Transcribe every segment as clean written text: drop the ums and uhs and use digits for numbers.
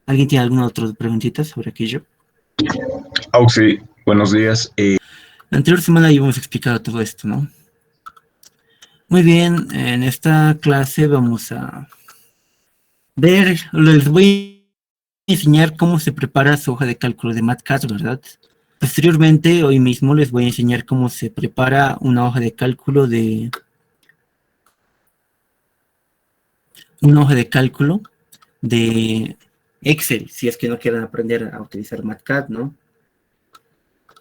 ¿Alguien tiene alguna otra preguntita sobre aquello? Auxi, buenos días. La anterior semana ya hemos explicado todo esto, ¿no? Muy bien, en esta clase vamos a ver, les voy a enseñar cómo se prepara su hoja de cálculo de MATCAD, ¿verdad? Posteriormente, hoy mismo les voy a enseñar cómo se prepara una hoja de cálculo de Excel, si es que no quieren aprender a utilizar MATCAD, ¿no?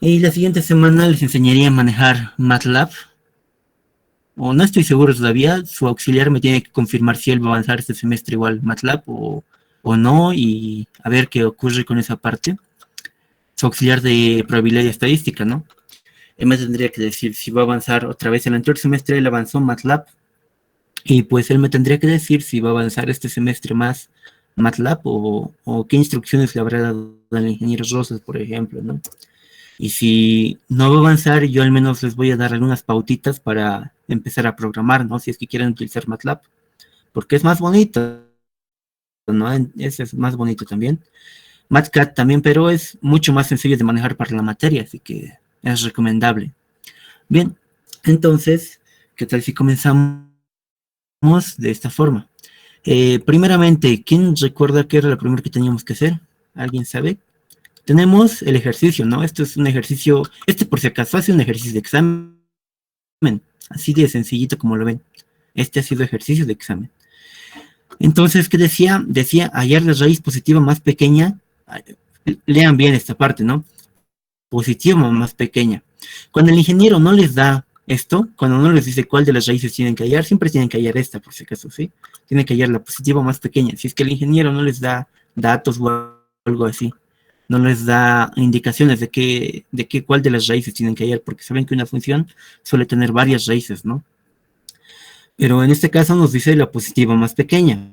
Y la siguiente semana les enseñaría a manejar MATLAB, o no estoy seguro todavía, su auxiliar me tiene que confirmar si él va a avanzar este semestre igual MATLAB o no, y a ver qué ocurre con esa parte. Su auxiliar de probabilidad y estadística, ¿no? Él me tendría que decir si va a avanzar otra vez. El anterior semestre él avanzó MATLAB, y pues él me tendría que decir si va a avanzar este semestre más MATLAB o qué instrucciones le habrá dado al ingeniero Rosas, por ejemplo, ¿no? Y si no va a avanzar, yo al menos les voy a dar algunas pautitas para empezar a programar, ¿no? Si es que quieren utilizar MATLAB, porque es más bonito, ¿no? Ese es más bonito también. MATCAD también, pero es mucho más sencillo de manejar para la materia, así que es recomendable. Bien, entonces, ¿qué tal si comenzamos de esta forma? Primeramente, ¿quién recuerda qué era lo primero que teníamos que hacer? ¿Alguien sabe? Tenemos el ejercicio, ¿no? Esto es un ejercicio, por si acaso hace un ejercicio de examen, así de sencillito como lo ven. Este ha sido ejercicio de examen. Entonces, ¿qué decía? Decía hallar la raíz positiva más pequeña. Lean bien esta parte, ¿no? Positiva más pequeña. Cuando el ingeniero no les da esto, cuando no les dice cuál de las raíces tienen que hallar, siempre tienen que hallar esta, por si acaso, ¿sí? Tienen que hallar la positiva más pequeña. Si es que el ingeniero no les da datos o algo así, no les da indicaciones cuál de las raíces tienen que hallar, porque saben que una función suele tener varias raíces, ¿no? Pero en este caso nos dice la positiva más pequeña.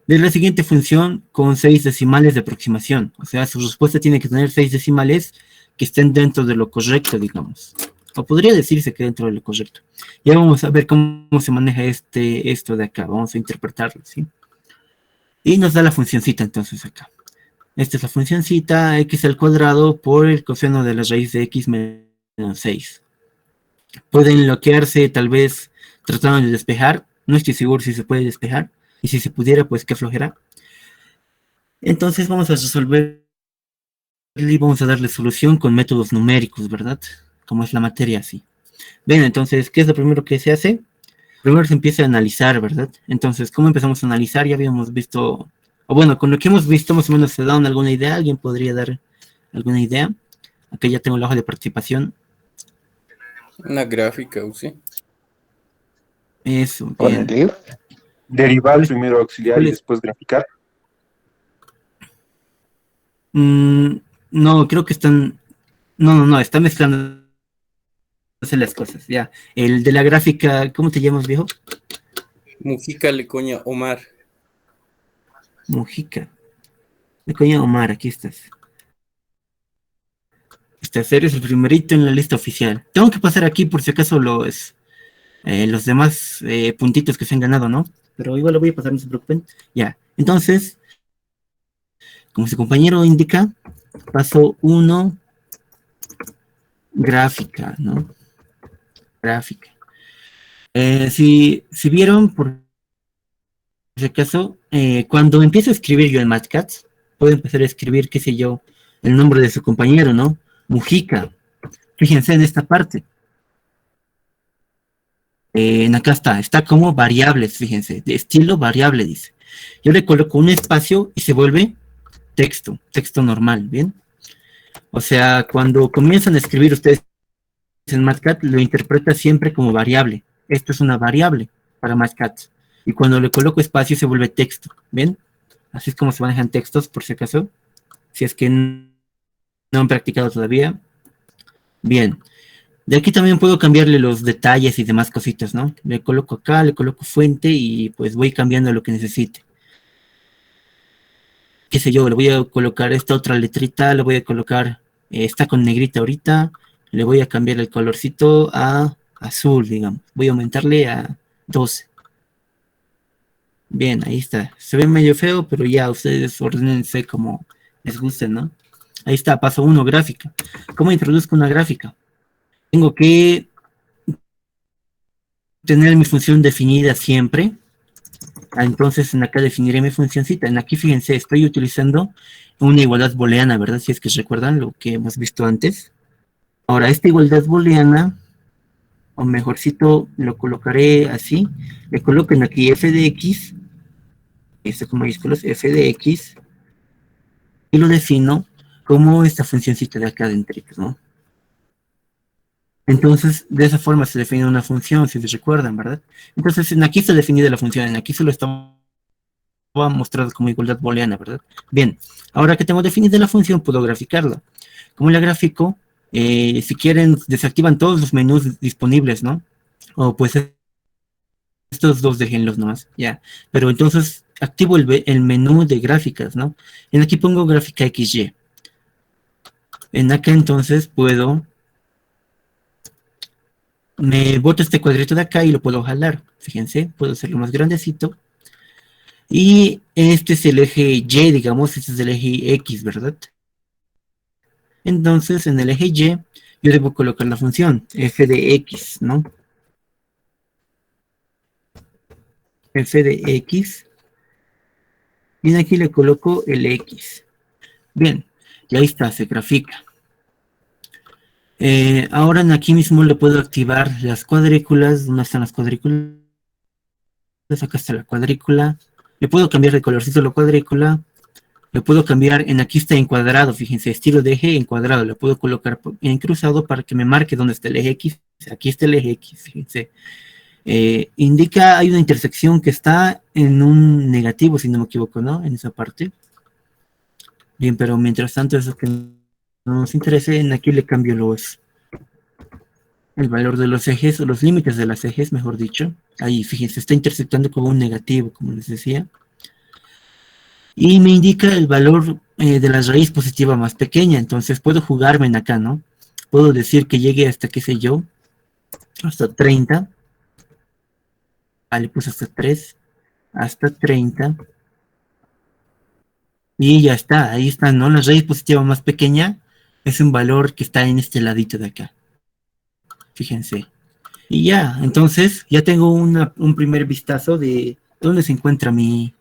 De la siguiente función con 6 decimales de aproximación. O sea, su respuesta tiene que tener 6 decimales que estén dentro de lo correcto, digamos. O podría decirse que dentro de lo correcto. Ya vamos a ver cómo se maneja esto de acá. Vamos a interpretarlo, ¿sí? Y nos da la funcioncita entonces acá. Esta es la funcioncita x al cuadrado por el coseno de la raíz de x menos 6. Pueden bloquearse tal vez tratando de despejar. No estoy seguro si se puede despejar. Y si se pudiera, pues qué flojera. Entonces vamos a resolver y vamos a darle solución con métodos numéricos, ¿verdad? Como es la materia así. Bien, entonces, ¿qué es lo primero que se hace? Primero se empieza a analizar, ¿verdad? Entonces, ¿cómo empezamos a analizar? Ya habíamos visto, o bueno, con lo que hemos visto más o menos se da alguna idea. ¿Alguien podría dar alguna idea? Acá ya tengo la hoja de participación. Una gráfica, ¿sí? Eso, Con bien. el if, derivar primero auxiliar ¿Cuál y es? después graficar. No, creo que están... No, está mezclando las cosas, ya. El de la gráfica, ¿cómo te llamas, viejo? Mujica Lecoña Omar. Mujica. De coña Omar, aquí estás. Eres el primerito en la lista oficial. Tengo que pasar aquí por si acaso los demás puntitos que se han ganado, ¿no? Pero igual lo voy a pasar, no se preocupen. Ya, entonces, como su compañero indica, paso 1, gráfica, ¿no? Gráfica. Si vieron, por si acaso, cuando empiezo a escribir yo en MathCAD, puedo empezar a escribir, qué sé yo, el nombre de su compañero, ¿no? Mujica. Fíjense en esta parte. Acá está como variables, fíjense, de estilo variable, dice. Yo le coloco un espacio y se vuelve texto normal, ¿bien? O sea, cuando comienzan a escribir ustedes en MathCAD, lo interpreta siempre como variable. Esto es una variable para MathCAD. Y cuando le coloco espacio se vuelve texto, ¿bien? Así es como se manejan textos, por si acaso. Si es que no han practicado todavía. Bien. De aquí también puedo cambiarle los detalles y demás cositas, ¿no? Le coloco acá, le coloco fuente y pues voy cambiando lo que necesite. Qué sé yo, le voy a colocar esta otra letrita, le voy a colocar, está con negrita ahorita, le voy a cambiar el colorcito a azul, digamos. Voy a aumentarle a 12. Bien, ahí está. Se ve medio feo, pero ya ustedes ordenense como les guste, ¿no? Ahí está, paso 1, gráfica. ¿Cómo introduzco una gráfica? Tengo que tener mi función definida siempre. Entonces, en acá definiré mi funcióncita. En aquí, fíjense, estoy utilizando una igualdad booleana, ¿verdad? Si es que recuerdan lo que hemos visto antes. Ahora, esta igualdad booleana, o mejorcito, lo colocaré así. Le coloquen aquí f de x, esto con mayúsculas, f de x, y lo defino como esta funcióncita de acá adentro, ¿no? Entonces, de esa forma se define una función, si se recuerdan, ¿verdad? Entonces, en aquí está definida la función, en aquí solo estaba mostrado como igualdad booleana, ¿verdad? Bien, ahora que tengo definida la función, puedo graficarla. Como la grafico, si quieren, desactivan todos los menús disponibles, ¿no? O pues estos dos déjenlos nomás, ya. Pero entonces activo el menú de gráficas, ¿no? En aquí pongo gráfica XY. En acá entonces puedo, me boto este cuadrito de acá y lo puedo jalar. Fíjense, puedo hacerlo más grandecito. Y este es el eje Y, digamos, este es el eje X, ¿verdad? Entonces en el eje Y yo debo colocar la función f de x, ¿no? F de x. Y aquí le coloco el x. Bien, y ahí está, se grafica. Ahora en aquí mismo le puedo activar las cuadrículas. ¿Dónde están las cuadrículas? Acá está la cuadrícula. Le puedo cambiar de colorcito la cuadrícula. Le puedo cambiar, en aquí está en cuadrado, fíjense, estilo de eje en cuadrado. Le puedo colocar en cruzado para que me marque dónde está el eje X. Aquí está el eje X, fíjense. Indica, hay una intersección que está en un negativo, si no me equivoco, ¿no? En esa parte. Bien, pero mientras tanto, eso que no nos interese, en aquí le cambio el valor de los ejes, o los límites de las ejes, mejor dicho. Ahí, fíjense, está intersectando con un negativo, como les decía. Y me indica el valor de la raíz positiva más pequeña, entonces puedo jugarme en acá, ¿no? Puedo decir que llegue hasta, qué sé yo, hasta 30. Vale, pues hasta 3, hasta 30. Y ya está, ahí está, ¿no? La raíz positiva más pequeña es un valor que está en este ladito de acá. Fíjense. Y ya, entonces ya tengo un primer vistazo de dónde se encuentra mi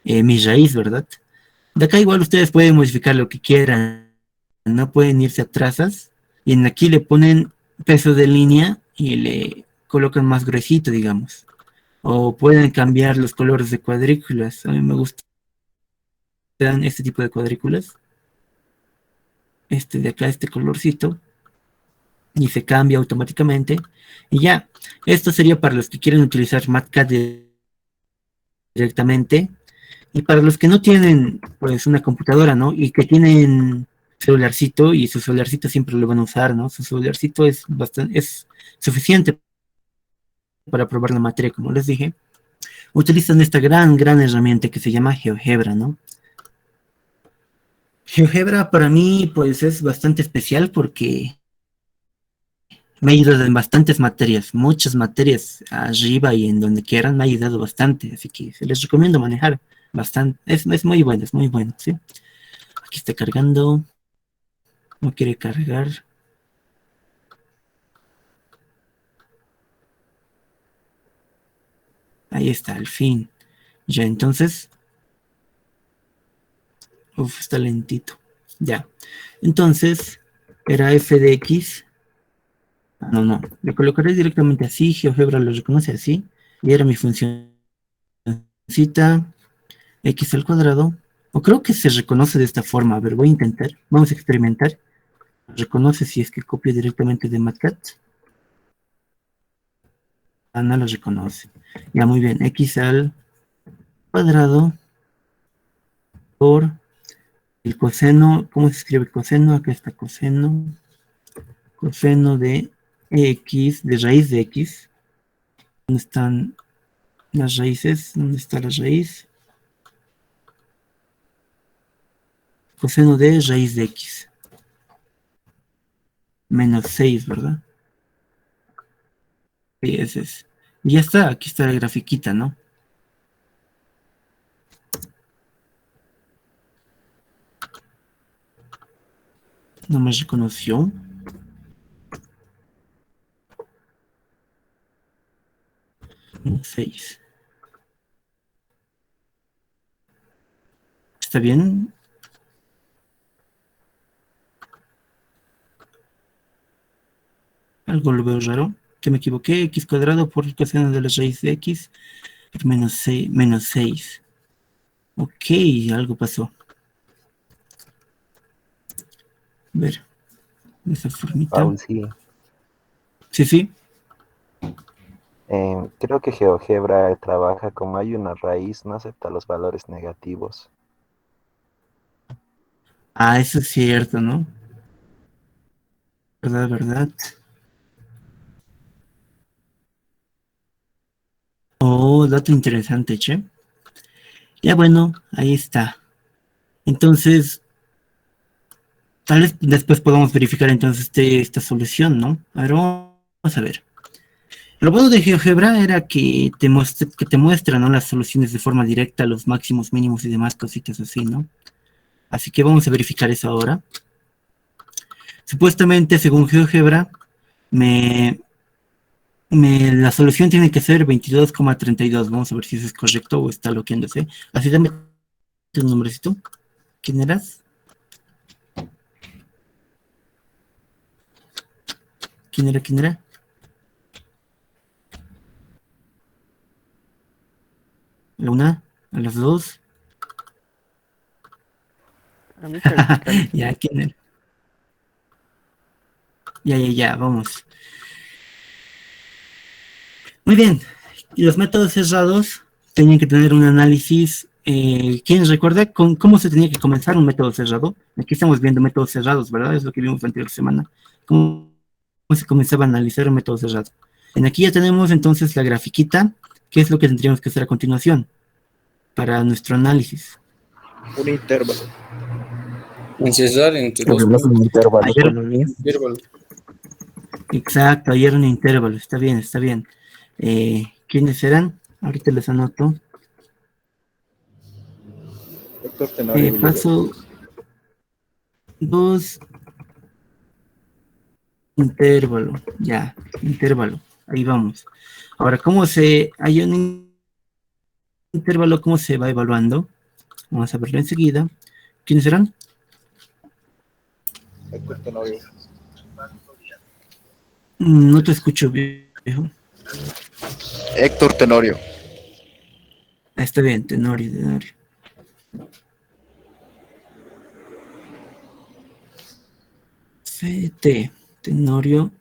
raíz, ¿verdad? De acá igual ustedes pueden modificar lo que quieran. No pueden irse a trazas. Y en aquí le ponen peso de línea y le colocan más gruesito, digamos. O pueden cambiar los colores de cuadrículas. A mí me gustan este tipo de cuadrículas. Este de acá, este colorcito. Y se cambia automáticamente. Y ya, esto sería para los que quieren utilizar Matcat directamente. Y para los que no tienen, pues, una computadora, ¿no? Y que tienen celularcito, y su celularcito siempre lo van a usar, ¿no? Su celularcito es suficiente para probar la materia, como les dije. Utilizan esta gran herramienta que se llama GeoGebra, ¿no? GeoGebra para mí, pues, es bastante especial porque me ha ayudado en bastantes materias, muchas materias arriba y en donde quieran, me ha ayudado bastante, así que se les recomiendo manejar bastante, es muy bueno, ¿sí? Aquí está cargando, no quiere cargar. Ahí está, al fin. Ya, entonces, está lentito, ya. Entonces, era f de x, no, le colocaré directamente así, GeoGebra lo reconoce así, y era mi función cita x al cuadrado, o creo que se reconoce de esta forma. A ver, voy a intentar, vamos a experimentar. Reconoce si es que copio directamente de Matcat. Ah, no lo reconoce. Ya, muy bien, x al cuadrado por el coseno. ¿Cómo se escribe coseno? Acá está coseno de x, de raíz de x. ¿Dónde están las raíces? ¿Dónde está la raíz? Coseno de raíz de x. Menos 6, ¿verdad? Sí, ese es. Y ya está, aquí está la grafiquita, ¿no? No me reconoció. Seis. ¿Está bien? Algo lo veo raro. Que me equivoqué. X cuadrado por coseno de la raíz de X. Menos 6. Menos 6. Ok, algo pasó. A ver. De esa formita. Paul, sí. Sí, sí. Creo que GeoGebra trabaja como hay una raíz, no acepta los valores negativos. Ah, eso es cierto, ¿no? ¿Verdad, verdad? Oh, dato interesante, che. Ya bueno, ahí está. Entonces, tal vez después podamos verificar entonces esta solución, ¿no? A ver, vamos a ver. Lo bueno de GeoGebra era que te muestra, ¿no? Las soluciones de forma directa, los máximos, mínimos y demás cositas así, ¿no? Así que vamos a verificar eso ahora. Supuestamente, según GeoGebra, la solución tiene que ser 22,32. Vamos a ver si eso es correcto o está loqueándose. Así, dame tu nombrecito. ¿Quién eras? ¿Quién era? ¿A la una? ¿A las dos? A mí califican. Ya, ¿quién era? Ya, vamos. Muy bien. Y los métodos cerrados tenían que tener un análisis. ¿Quién recuerda cómo se tenía que comenzar un método cerrado? Aquí estamos viendo métodos cerrados, ¿verdad? Es lo que vimos la anterior semana. ¿Cómo se comenzaba a analizar un método cerrado? Aquí ya tenemos entonces la grafiquita. ¿Qué es lo que tendríamos que hacer a continuación para nuestro análisis? Un intervalo. Encerrar entre los Un intervalo Ayer- con un is. intervalos. Exacto, ayer un intervalo. Está bien. ¿Quiénes eran? Ahorita les anoto. Héctor Tenorio. Paso 2. Intervalo. Ya, intervalo. Ahí vamos. Ahora, hay un intervalo, ¿cómo se va evaluando? Vamos a verlo enseguida. ¿Quiénes eran? Héctor Tenorio. No te escucho, viejo. Héctor Tenorio. Está bien, Tenorio. CT, Tenorio.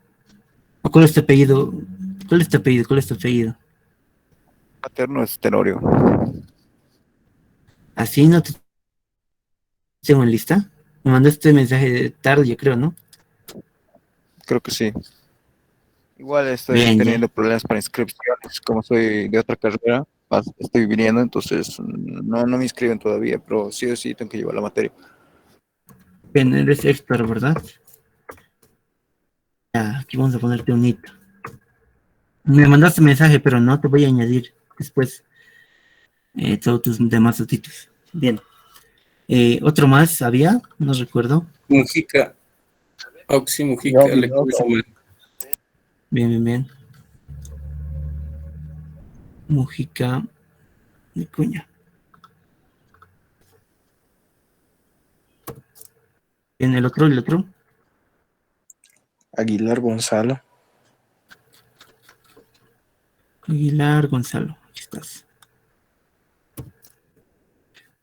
¿Cuál es tu apellido? ¿Cuál es tu apellido? Paterno es Tenorio. Así no te tengo en lista. Me mandaste mensaje tarde, yo creo, ¿no? Creo que sí. Igual estoy Bien, teniendo problemas para inscripciones. Como soy de otra carrera, estoy viniendo, entonces no me inscriben todavía, pero sí o sí tengo que llevar la materia. Bien, eres Héctor, ¿verdad? Ya, aquí vamos a ponerte un hito. Me mandaste mensaje, pero no te voy a añadir después todos tus demás datos. Bien. ¿Otro más había? No recuerdo. Mujica. Mujica, No, Lecuña Omar. Bien. Mujica de Cuña. Bien, el otro. Aguilar Gonzalo. Aguilar Gonzalo. Aquí estás.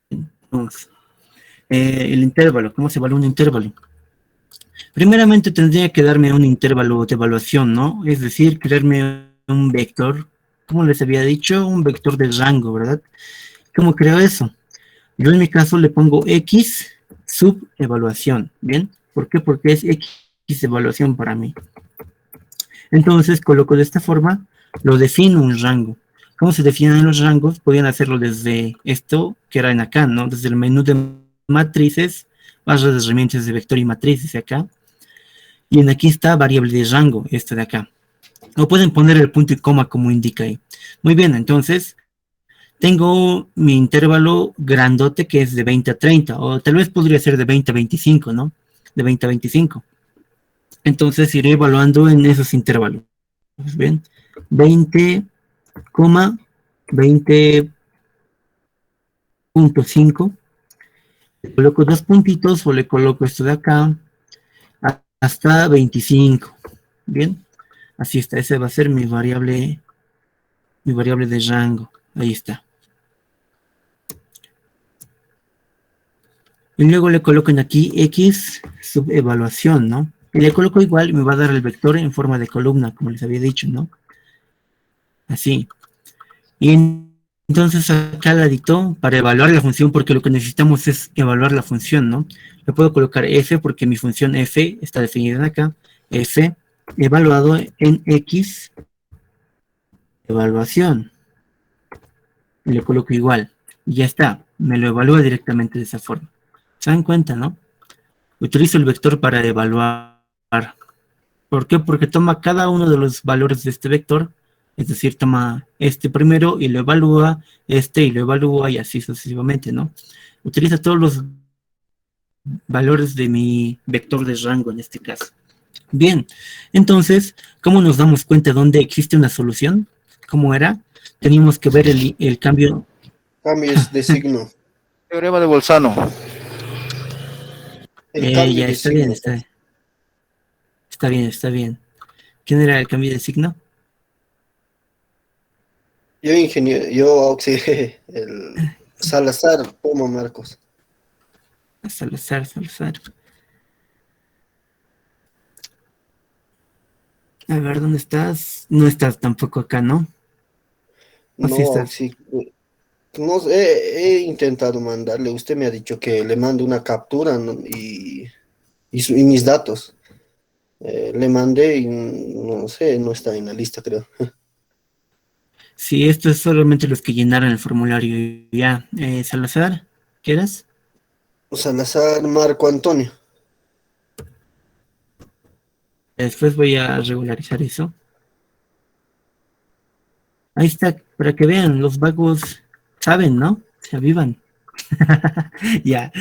Bien, vamos. El intervalo. ¿Cómo se evalúa un intervalo? Primeramente tendría que darme un intervalo de evaluación, ¿no? Es decir, crearme un vector. Como les había dicho, un vector de rango, ¿verdad? ¿Cómo creo eso? Yo en mi caso le pongo X sub evaluación, ¿bien? ¿Por qué? Porque es X evaluación para mí. Entonces coloco de esta forma, lo defino un rango. ¿Cómo se definen los rangos? Podían hacerlo desde esto, que era en acá, ¿no? Desde el menú de matrices, barras de herramientas de vector y matrices acá. Y en aquí está variable de rango, esta de acá. O pueden poner el punto y coma como indica ahí. Muy bien, entonces tengo mi intervalo grandote que es de 20 a 30, o tal vez podría ser de 20 a 25, ¿no? de 20 a 25. Entonces iré evaluando en esos intervalos. Bien, 20, 20.5. Le coloco dos puntitos o le coloco esto de acá hasta 25. Bien, así está. Ese va a ser mi variable de rango. Ahí está. Y luego le coloco en aquí X subevaluación, ¿no? Y le coloco igual y me va a dar el vector en forma de columna, como les había dicho, ¿no? Así. Y entonces acá la dictó para evaluar la función, porque lo que necesitamos es evaluar la función, ¿no? Le puedo colocar f porque mi función f está definida acá. F evaluado en X evaluación. Y le coloco igual. Y ya está. Me lo evalúa directamente de esa forma. ¿Se dan cuenta, no? Utilizo el vector para evaluar. ¿Por qué? Porque toma cada uno de los valores de este vector, es decir, toma este primero y lo evalúa, este y lo evalúa y así sucesivamente, ¿no? Utiliza todos los valores de mi vector de rango en este caso. Bien, entonces, ¿cómo nos damos cuenta dónde existe una solución? ¿Cómo era? Teníamos que ver el cambio. Cambios de signo. Teorema de Bolzano. El cambio Ya de está signo. bien, está bien. ¿Quién era el cambio de signo? Yo ingeniero, yo auxilié el Salazar Poma Marcos. Salazar. A ver, ¿dónde estás? No estás tampoco acá, ¿no? ¿O sí No, estás? sí. No, he intentado mandarle. Usted me ha dicho que le mando una captura, ¿no? y mis datos. Le mandé y no sé, no está en la lista, creo. Sí, esto es solamente los que llenaron el formulario. Ya, Salazar, ¿qué eras? Salazar Marco Antonio. Después voy a regularizar eso. Ahí está, para que vean, los vagos saben, ¿no? Se avivan. Ya,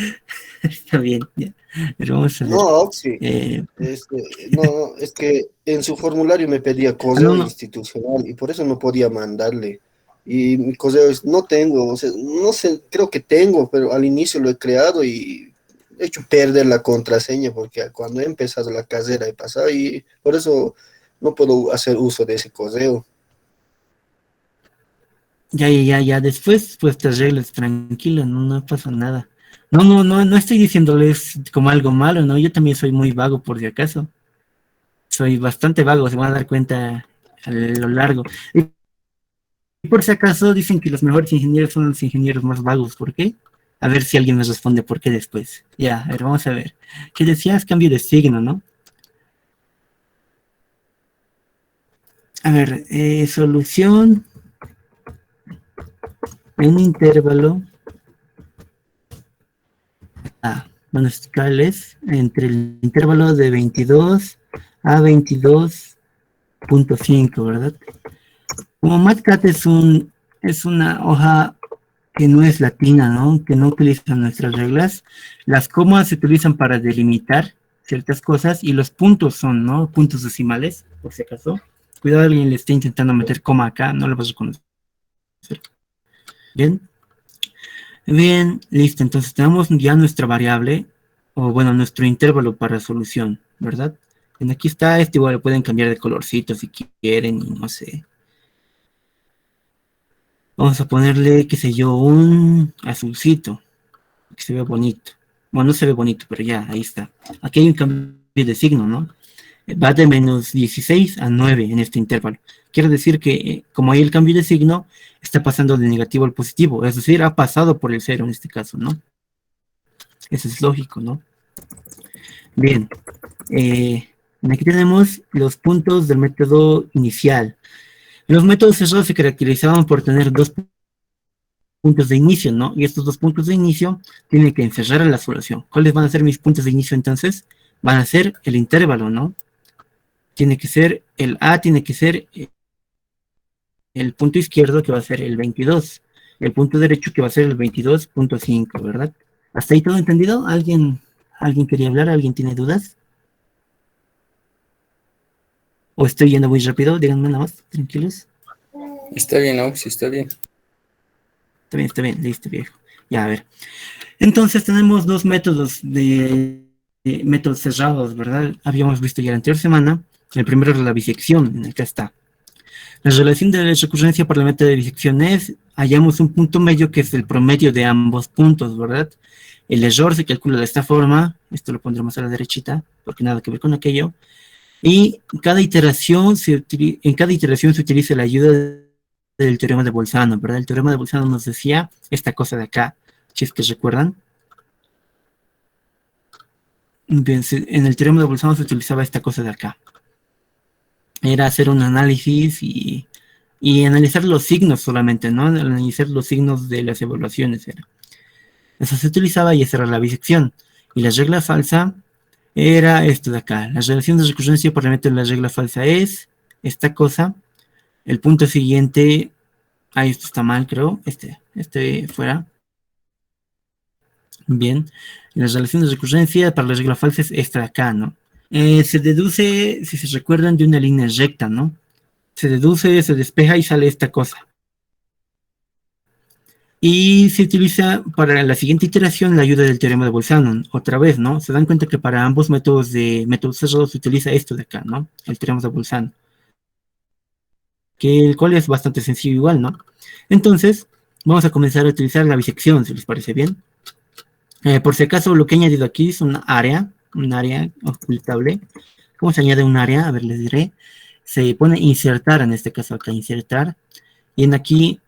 está bien, ya. Pero vamos a ver. No, sí. Eh, No, es que en su formulario me pedía correo no. institucional y por eso no podía mandarle. Y mi correo no tengo, o sea, no sé, creo que tengo, pero al inicio lo he creado y he hecho perder la contraseña porque cuando he empezado la carrera he pasado y por eso no puedo hacer uso de ese correo. Ya. Después, pues te arreglas tranquilo, no pasa nada. No estoy diciéndoles como algo malo, ¿no? Yo también soy muy vago, por si acaso. Soy bastante vago, se van a dar cuenta a lo largo. Y por si acaso dicen que los mejores ingenieros son los ingenieros más vagos. ¿Por qué? A ver si alguien me responde por qué después. Ya, a ver, vamos a ver. ¿Qué decías? Cambio de signo, ¿no? A ver, solución en intervalo. Bueno, es entre el intervalo de 22 a 22.5, ¿verdad? Como MATCAT es una hoja que no es latina, ¿no? Que no utiliza nuestras reglas. Las comas se utilizan para delimitar ciertas cosas y los puntos son, ¿no? Puntos decimales, por si acaso. Cuidado, alguien le esté intentando meter coma acá, no lo vas a reconocer. Bien. Bien, listo. Entonces tenemos ya nuestra variable, o bueno, nuestro intervalo para solución, ¿verdad? En aquí está, igual lo pueden cambiar de colorcito si quieren, y no sé. Vamos a ponerle, qué sé yo, un azulcito, que se vea bonito. Bueno, no se ve bonito, pero ya, ahí está. Aquí hay un cambio de signo, ¿no? Va de menos 16 a 9 en este intervalo. Quiere decir que, como hay el cambio de signo, está pasando de negativo al positivo, es decir, ha pasado por el cero en este caso, ¿no? Eso es lógico, ¿no? Bien, aquí tenemos los puntos del método inicial. Los métodos cerrados se caracterizaban por tener dos puntos de inicio, ¿no? Y estos dos puntos de inicio tienen que encerrar a la solución. ¿Cuáles van a ser mis puntos de inicio entonces? Van a ser el intervalo, ¿no? Tiene que ser el A, tiene que ser el punto izquierdo, que va a ser el 22, el punto derecho, que va a ser el 22.5, ¿verdad? ¿Hasta ahí todo entendido? ¿Alguien ¿Alguien quería hablar? ¿Alguien tiene dudas? ¿O estoy yendo muy rápido? Díganme nada más, tranquilos. Está bien, Auxi, está bien. Está bien, listo, viejo. Ya, a ver. Entonces tenemos dos métodos de métodos cerrados, ¿verdad? Habíamos visto ya la anterior semana. El primero es la bisección, en el que está. La relación de la recurrencia por el método de bisección es, hallamos un punto medio que es el promedio de ambos puntos, ¿verdad? El error se calcula de esta forma, esto lo pondremos a la derechita, porque nada que ver con aquello. Y en cada iteración se utiliza la ayuda del teorema de Bolzano, ¿verdad? El teorema de Bolzano nos decía esta cosa de acá, si es que recuerdan. Bien, en el teorema de Bolzano se utilizaba esta cosa de acá. Era hacer un análisis y analizar los signos solamente, ¿no? Analizar los signos de las evaluaciones era. Eso se utilizaba y esa era la bisección. Y la regla falsa era esto de acá. La relación de recurrencia por el método de la regla falsa es esta cosa. El punto siguiente, ahí esto está mal, creo. Este fuera. Bien. La relación de recurrencia para la regla falsa es esta de acá, ¿no? Se deduce, si se recuerdan, de una línea recta, ¿no? Se deduce, se despeja y sale esta cosa. Y se utiliza para la siguiente iteración la ayuda del teorema de Bolzano, otra vez, ¿no? Se dan cuenta que para ambos métodos cerrados se utiliza esto de acá, ¿no? El teorema de Bolzano. Que el cual es bastante sencillo igual, ¿no? Entonces, vamos a comenzar a utilizar la bisección, si les parece bien. Por si acaso, lo que he añadido aquí es un área ocultable. ¿Cómo se añade un área? A ver, les diré. Se pone insertar, en este caso acá, insertar. Y en aquí...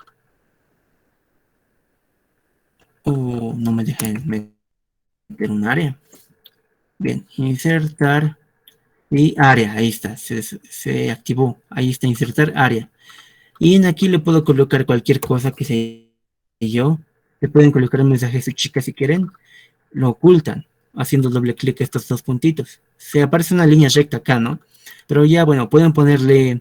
no me dejen meter un área. Bien, insertar y área, ahí está, se activó. Ahí está, insertar área. Y en aquí le puedo colocar cualquier cosa que sé yo. Le pueden colocar un mensaje a su chica si quieren. Lo ocultan, haciendo doble clic a estos dos puntitos. Se aparece una línea recta acá, ¿no? Pero ya, bueno, pueden ponerle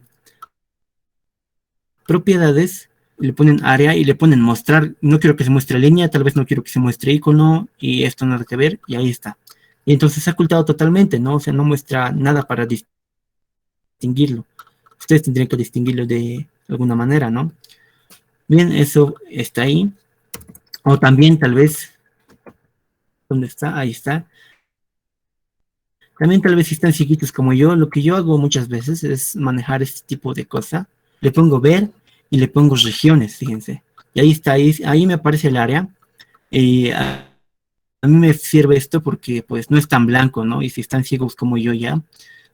propiedades, le ponen área y le ponen mostrar. No quiero que se muestre línea, tal vez no quiero que se muestre icono y esto nada que ver, y ahí está. Y entonces se ha ocultado totalmente, ¿no? O sea, no muestra nada para distinguirlo. Ustedes tendrían que distinguirlo de alguna manera, ¿no? Bien, eso está ahí. O también tal vez, ¿dónde está? Ahí está. También tal vez si están chiquitos como yo, lo que yo hago muchas veces es manejar este tipo de cosa. Le pongo ver y le pongo regiones, fíjense. Y ahí está, ahí me aparece el área. Y a mí me sirve esto porque pues no es tan blanco, ¿no? Y si están ciegos como yo ya,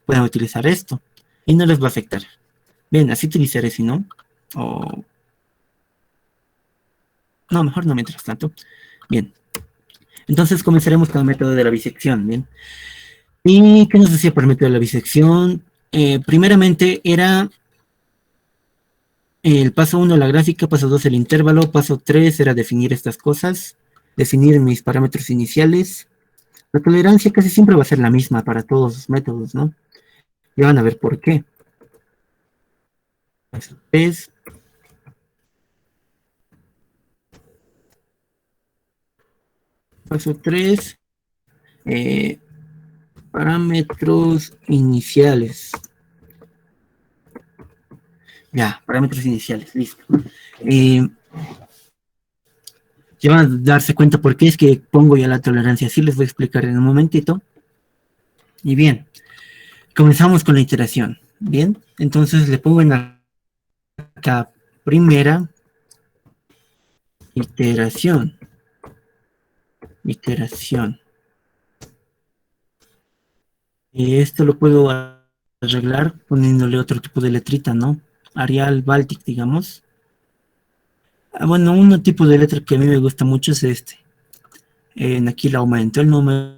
pueden utilizar esto. Y no les va a afectar. Bien, así utilizaré si no. O... no, mejor no mientras tanto. Bien. Entonces comenzaremos con el método de la bisección, ¿bien? ¿Y qué nos decía por el método de la bisección? Primeramente era el paso 1 la gráfica, paso 2 el intervalo, paso 3 era definir estas cosas, definir mis parámetros iniciales. La tolerancia casi siempre va a ser la misma para todos los métodos, ¿no? Ya van a ver por qué. Paso 3. Paso 3. Parámetros iniciales. Ya, parámetros iniciales, listo. Ya van a darse cuenta por qué es que pongo ya la tolerancia. Así les voy a explicar en un momentito. Y bien, comenzamos con la iteración. Bien, entonces le pongo en la primera iteración. Y esto lo puedo arreglar poniéndole otro tipo de letrita, ¿no? Arial Baltic, digamos. Bueno, un tipo de letra que a mí me gusta mucho es este. Aquí le aumento el número,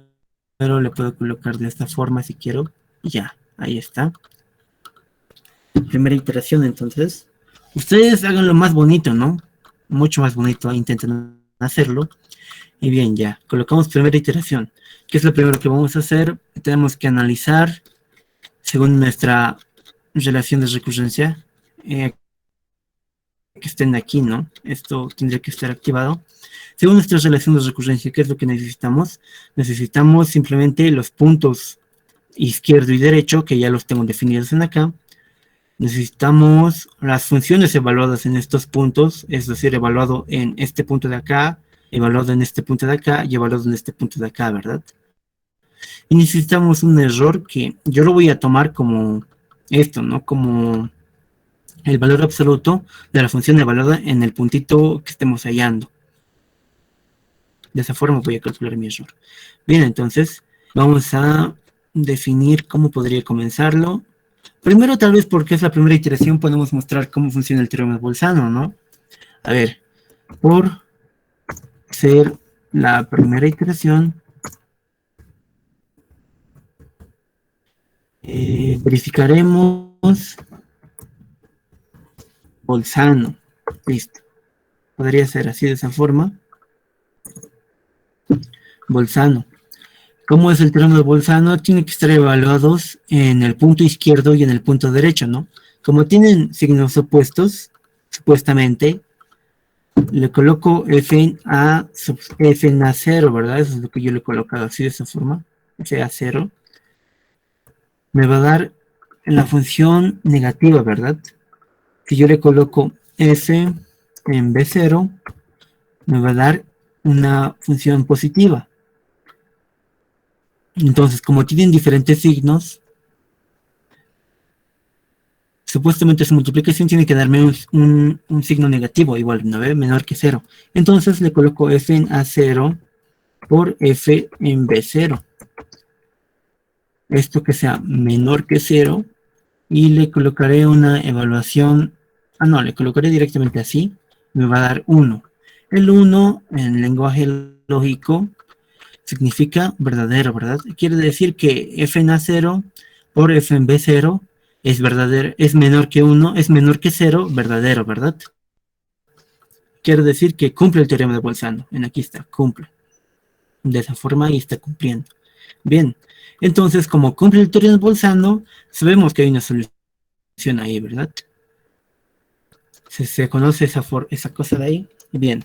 le puedo colocar de esta forma si quiero. Y ya, ahí está. Primera iteración, entonces. Ustedes hagan lo más bonito, ¿no? Mucho más bonito, intenten hacerlo. Y bien, ya, colocamos primera iteración. ¿Qué es lo primero que vamos a hacer? Tenemos que analizar, según nuestra relación de recurrencia. que estén aquí, ¿no? Esto tendría que estar activado. Según nuestras relaciones de recurrencia, ¿qué es lo que necesitamos? Necesitamos simplemente los puntos izquierdo y derecho, que ya los tengo definidos en acá. Necesitamos las funciones evaluadas en estos puntos, es decir, evaluado en este punto de acá, evaluado en este punto de acá y evaluado en este punto de acá, ¿verdad? Y necesitamos un error que yo lo voy a tomar como esto, ¿no? Como el valor absoluto de la función evaluada en el puntito que estemos hallando. De esa forma voy a calcular mi error. Bien, entonces vamos a definir cómo podría comenzarlo. Primero, tal vez porque es la primera iteración, podemos mostrar cómo funciona el teorema de Bolzano, ¿no? A ver, por ser la primera iteración, verificaremos Bolzano. Listo. Podría ser así de esa forma. Bolzano. ¿Cómo es el teorema de Bolzano? Tiene que estar evaluados en el punto izquierdo y en el punto derecho, ¿no? Como tienen signos opuestos, supuestamente, le coloco f en a sub f en a0, ¿verdad? Eso es lo que yo le he colocado así de esa forma. F a0. Me va a dar la función negativa, ¿verdad? Si yo le coloco f en b0, me va a dar una función positiva. Entonces, como tienen diferentes signos, supuestamente su multiplicación tiene que darme un signo negativo, igual 9 menor que 0. Entonces le coloco f en a0 por f en b0. Esto que sea menor que 0, y le colocaré una evaluación, no, le colocaré directamente así, me va a dar 1. El 1 en lenguaje lógico significa verdadero, ¿verdad? Quiere decir que f en a0 por f en b0 es verdadero, es menor que 1, es menor que 0, verdadero, ¿verdad? Quiere decir que cumple el teorema de Bolzano. En aquí está, cumple. De esa forma ahí está cumpliendo. Bien, entonces como cumple el teorema de Bolzano, sabemos que hay una solución ahí, ¿verdad? Se conoce esa cosa de ahí. Bien,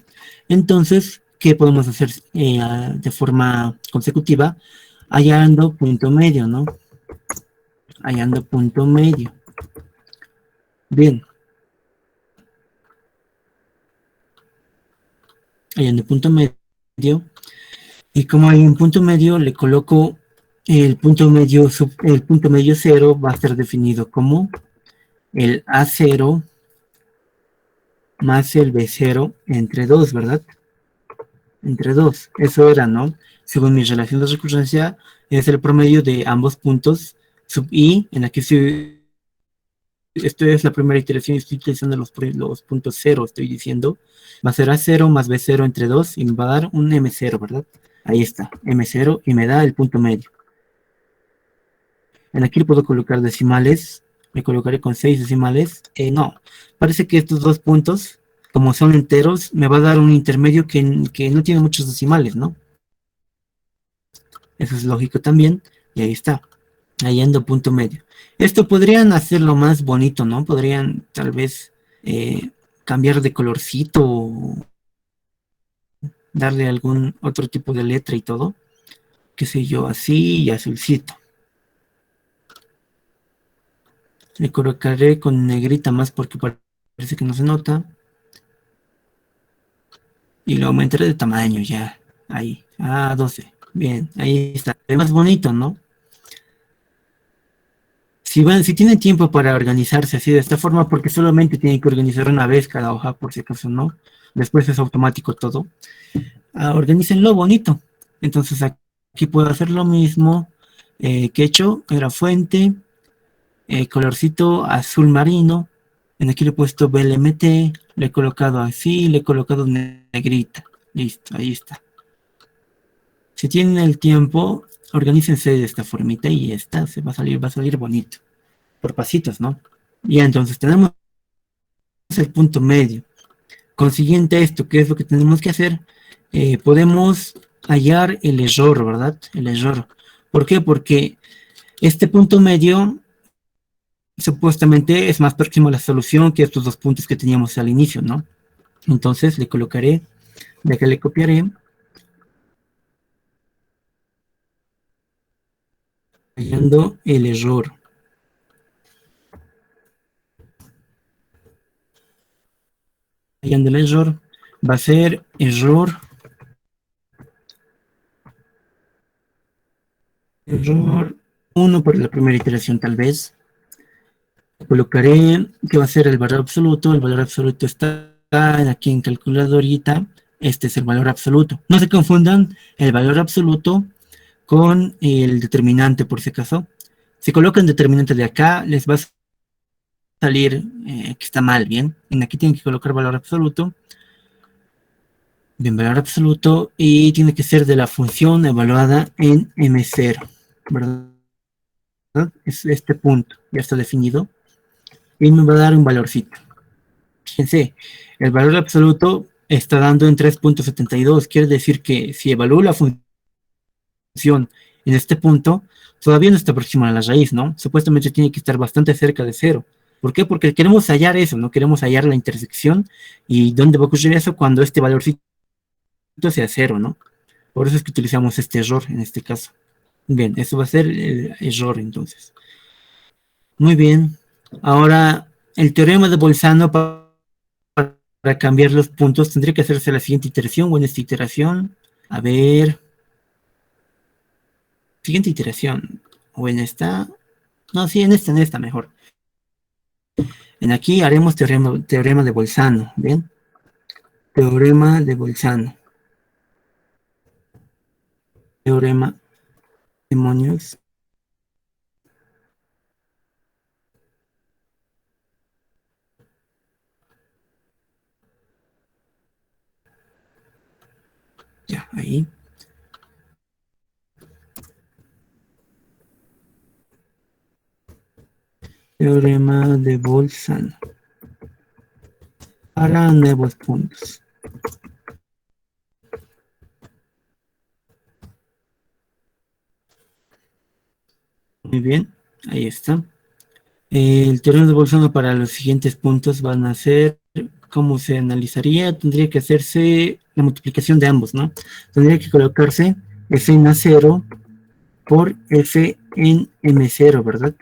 entonces, ¿qué podemos hacer de forma consecutiva? Hallando punto medio, ¿no? Hallando punto medio. Bien. Hallando punto medio. Y como hay un punto medio, le coloco el punto medio 0 va a ser definido como el A0 más el B0 entre 2, ¿verdad? Entre 2, eso era, ¿no? Según mi relación de recurrencia, es el promedio de ambos puntos sub i, en aquí esto es la primera iteración, estoy utilizando los puntos 0, estoy diciendo, va a ser A0 más B0 entre 2, y me va a dar un M0, ¿verdad? Ahí está, M0, y me da el punto medio. En aquí le puedo colocar decimales, me colocaré con 6 decimales, no, parece que estos dos puntos, como son enteros, me va a dar un intermedio que no tiene muchos decimales, ¿no? Eso es lógico también, y ahí está, hallando punto medio. Esto podrían hacerlo más bonito, ¿no? Podrían tal vez cambiar de colorcito, darle algún otro tipo de letra y todo, qué sé yo, así y azulcito. Le colocaré con negrita más porque parece que no se nota. Y lo aumentaré de tamaño ya. Ahí. A 12. Bien, ahí está. Es más bonito, ¿no? Si tienen tiempo para organizarse así de esta forma, porque solamente tienen que organizar una vez cada hoja, por si acaso no. Después es automático todo. Organícenlo bonito. Entonces aquí puedo hacer lo mismo que he hecho. Era fuente. Colorcito azul marino. En aquí le he puesto BLMT, le he colocado así, le he colocado negrita. Listo, ahí está. Si tienen el tiempo, organícense de esta formita y ya está, va a salir bonito. Por pasitos, ¿no? Y entonces tenemos el punto medio. Consiguiente esto, ¿qué es lo que tenemos que hacer? Podemos hallar el error, ¿verdad? El error. ¿Por qué? Porque este punto medio supuestamente es más próximo a la solución que estos dos puntos que teníamos al inicio, ¿no? Entonces le colocaré, de acá le copiaré, hallando el error. Hallando el error, va a ser error 1 por la primera iteración tal vez. Colocaré que va a ser el valor absoluto. El valor absoluto está aquí en calculadorita. Este es el valor absoluto. No se confundan el valor absoluto con el determinante por si acaso. Si colocan determinante de acá, les va a salir que está mal, ¿bien? Y aquí tienen que colocar valor absoluto. Bien, valor absoluto. Y tiene que ser de la función evaluada en M0, ¿verdad? Es este punto, ya está definido. Y me va a dar un valorcito. Fíjense, el valor absoluto está dando en 3.72. Quiere decir que si evalúo la función en este punto, todavía no está próximo a la raíz, ¿no? Supuestamente tiene que estar bastante cerca de 0. ¿Por qué? Porque queremos hallar eso, ¿no? Queremos hallar la intersección. ¿Y dónde va a ocurrir eso? Cuando este valorcito sea 0, ¿no? Por eso es que utilizamos este error en este caso. Bien, eso va a ser el error entonces. Muy bien. Ahora, el teorema de Bolzano para cambiar los puntos tendría que hacerse la siguiente iteración o en esta iteración. A ver. Siguiente iteración. O en esta. No, sí, en esta mejor. En aquí haremos teorema de Bolzano. ¿Bien? Teorema de Bolzano. Teorema. Demonios. Ya, ahí. Teorema de Bolzano. Para nuevos puntos. Muy bien, ahí está. El teorema de Bolzano para los siguientes puntos van a ser, ¿cómo se analizaría? Tendría que hacerse la multiplicación de ambos, ¿no? Tendría que colocarse F en A0 por F en M0, ¿verdad?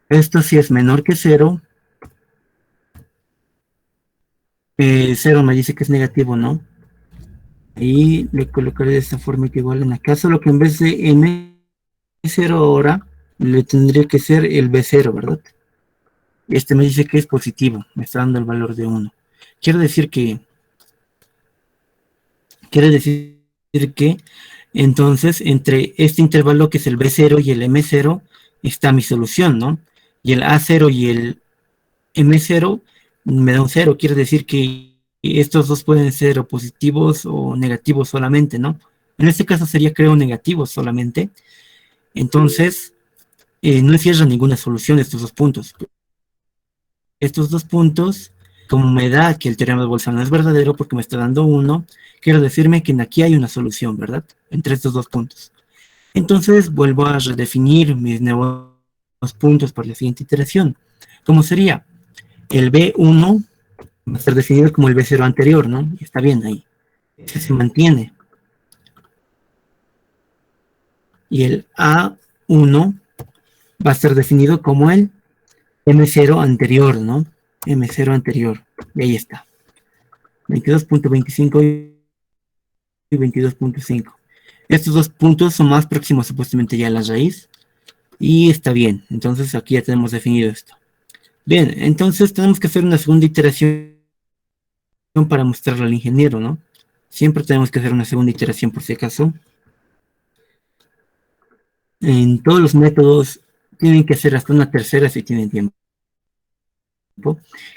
Esto si es menor que 0, 0 me dice que es negativo, ¿no? Y le colocaré de esta forma que igual en acá, solo que en vez de M0 ahora, le tendría que ser el B0, ¿verdad? Este me dice que es positivo, me está dando el valor de 1. Quiere decir que entonces entre este intervalo que es el B0 y el M0 está mi solución, ¿no? Y el A0 y el M0 me da un 0, quiere decir que estos dos pueden ser o positivos o negativos solamente, ¿no? En este caso sería, creo, negativos solamente. Entonces, no encierra ninguna solución estos dos puntos. Estos dos puntos, como me da que el teorema de Bolzano es verdadero porque me está dando 1, quiero decirme que aquí hay una solución, ¿verdad? Entre estos dos puntos. Entonces, vuelvo a redefinir mis nuevos puntos por la siguiente iteración. ¿Cómo sería? El B1 va a ser definido como el B0 anterior, ¿no? Y está bien ahí. Ese se mantiene. Y el A1 va a ser definido como el M0 anterior, ¿no? M0 anterior. Y ahí está. 22.25 y 22.5. Estos dos puntos son más próximos supuestamente ya a la raíz. Y está bien. Entonces aquí ya tenemos definido esto. Bien, entonces tenemos que hacer una segunda iteración para mostrarlo al ingeniero, ¿no? Siempre tenemos que hacer una segunda iteración por si acaso. En todos los métodos tienen que hacer hasta una tercera si tienen tiempo.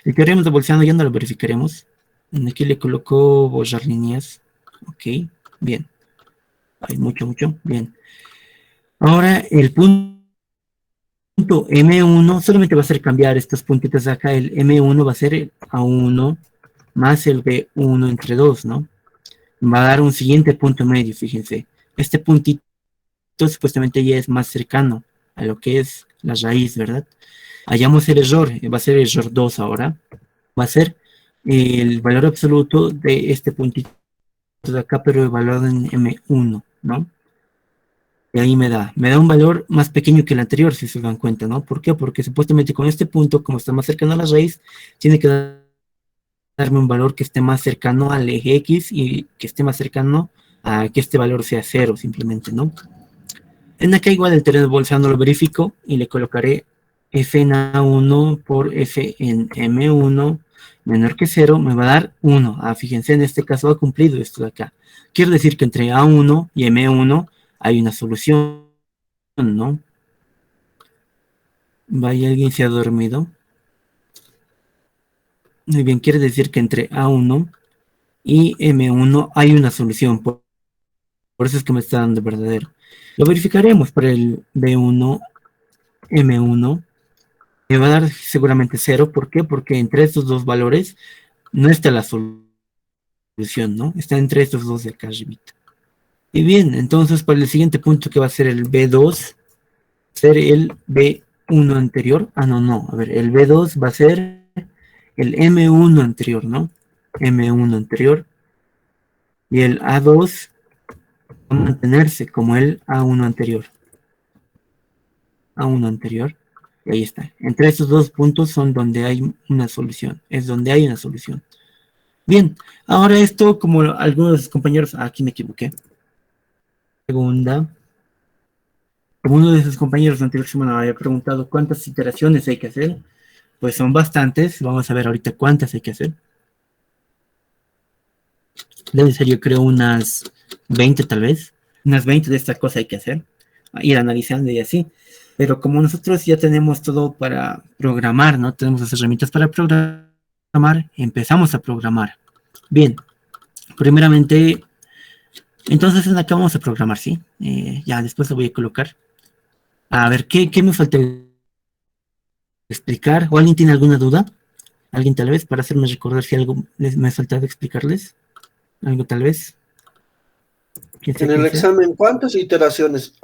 El teorema de Bolzano ya no lo verificaremos. Aquí le coloco borrar líneas. Ok, bien. Hay mucho, bien. Ahora el punto M1 solamente va a ser cambiar estos puntitos de acá. El M1 va a ser el A1 más el B1 entre 2, ¿no? Va a dar un siguiente punto medio, fíjense. Este puntito supuestamente ya es más cercano a lo que es la raíz, ¿verdad? Hallamos el error, va a ser el error 2 ahora, va a ser el valor absoluto de este puntito de acá, pero evaluado en M1, ¿no? Y ahí me da un valor más pequeño que el anterior, si se dan cuenta, ¿no? ¿Por qué? Porque supuestamente con este punto, como está más cercano a la raíz, tiene que darme un valor que esté más cercano al eje X y que esté más cercano a que este valor sea 0, simplemente, ¿no? En acá igual el teorema de Bolzano lo verifico y le colocaré f en A1 por f en M1 menor que 0, me va a dar 1. Fíjense, en este caso ha cumplido esto de acá. Quiere decir que entre A1 y M1 hay una solución, ¿no? Vaya, alguien se ha dormido. Muy bien, quiere decir que entre A1 y M1 hay una solución. Por eso es que me está dando verdadero. Lo verificaremos por el B1, M1. Me va a dar seguramente 0. ¿Por qué? Porque entre estos dos valores no está la solución, ¿no? Está entre estos dos de acá arriba. Y bien, entonces para el siguiente punto que va a ser el B2, ser el B1 anterior. No. A ver, el B2 va a ser el M1 anterior, ¿no? M1 anterior. Y el A2 va a mantenerse como el A1 anterior. A1 anterior. Y ahí está. Entre estos dos puntos son donde hay una solución. Es donde hay una solución. Bien, ahora esto, como algunos compañeros, aquí me equivoqué. Segunda. Como uno de sus compañeros la anterior semana había preguntado cuántas iteraciones hay que hacer, pues son bastantes. Vamos a ver ahorita cuántas hay que hacer. Debe ser, yo creo, unas 20 tal vez. Unas 20 de esta cosa hay que hacer. Ir analizando y así. Pero como nosotros ya tenemos todo para programar, ¿no? Tenemos las herramientas para programar, empezamos a programar. Bien, primeramente, entonces acá vamos a programar, ¿sí? Ya después lo voy a colocar. A ver, ¿qué me falta explicar? ¿O alguien tiene alguna duda? ¿Alguien tal vez? Para hacerme recordar si algo me ha faltado explicarles. ¿Algo tal vez? En el examen, ¿cuántas iteraciones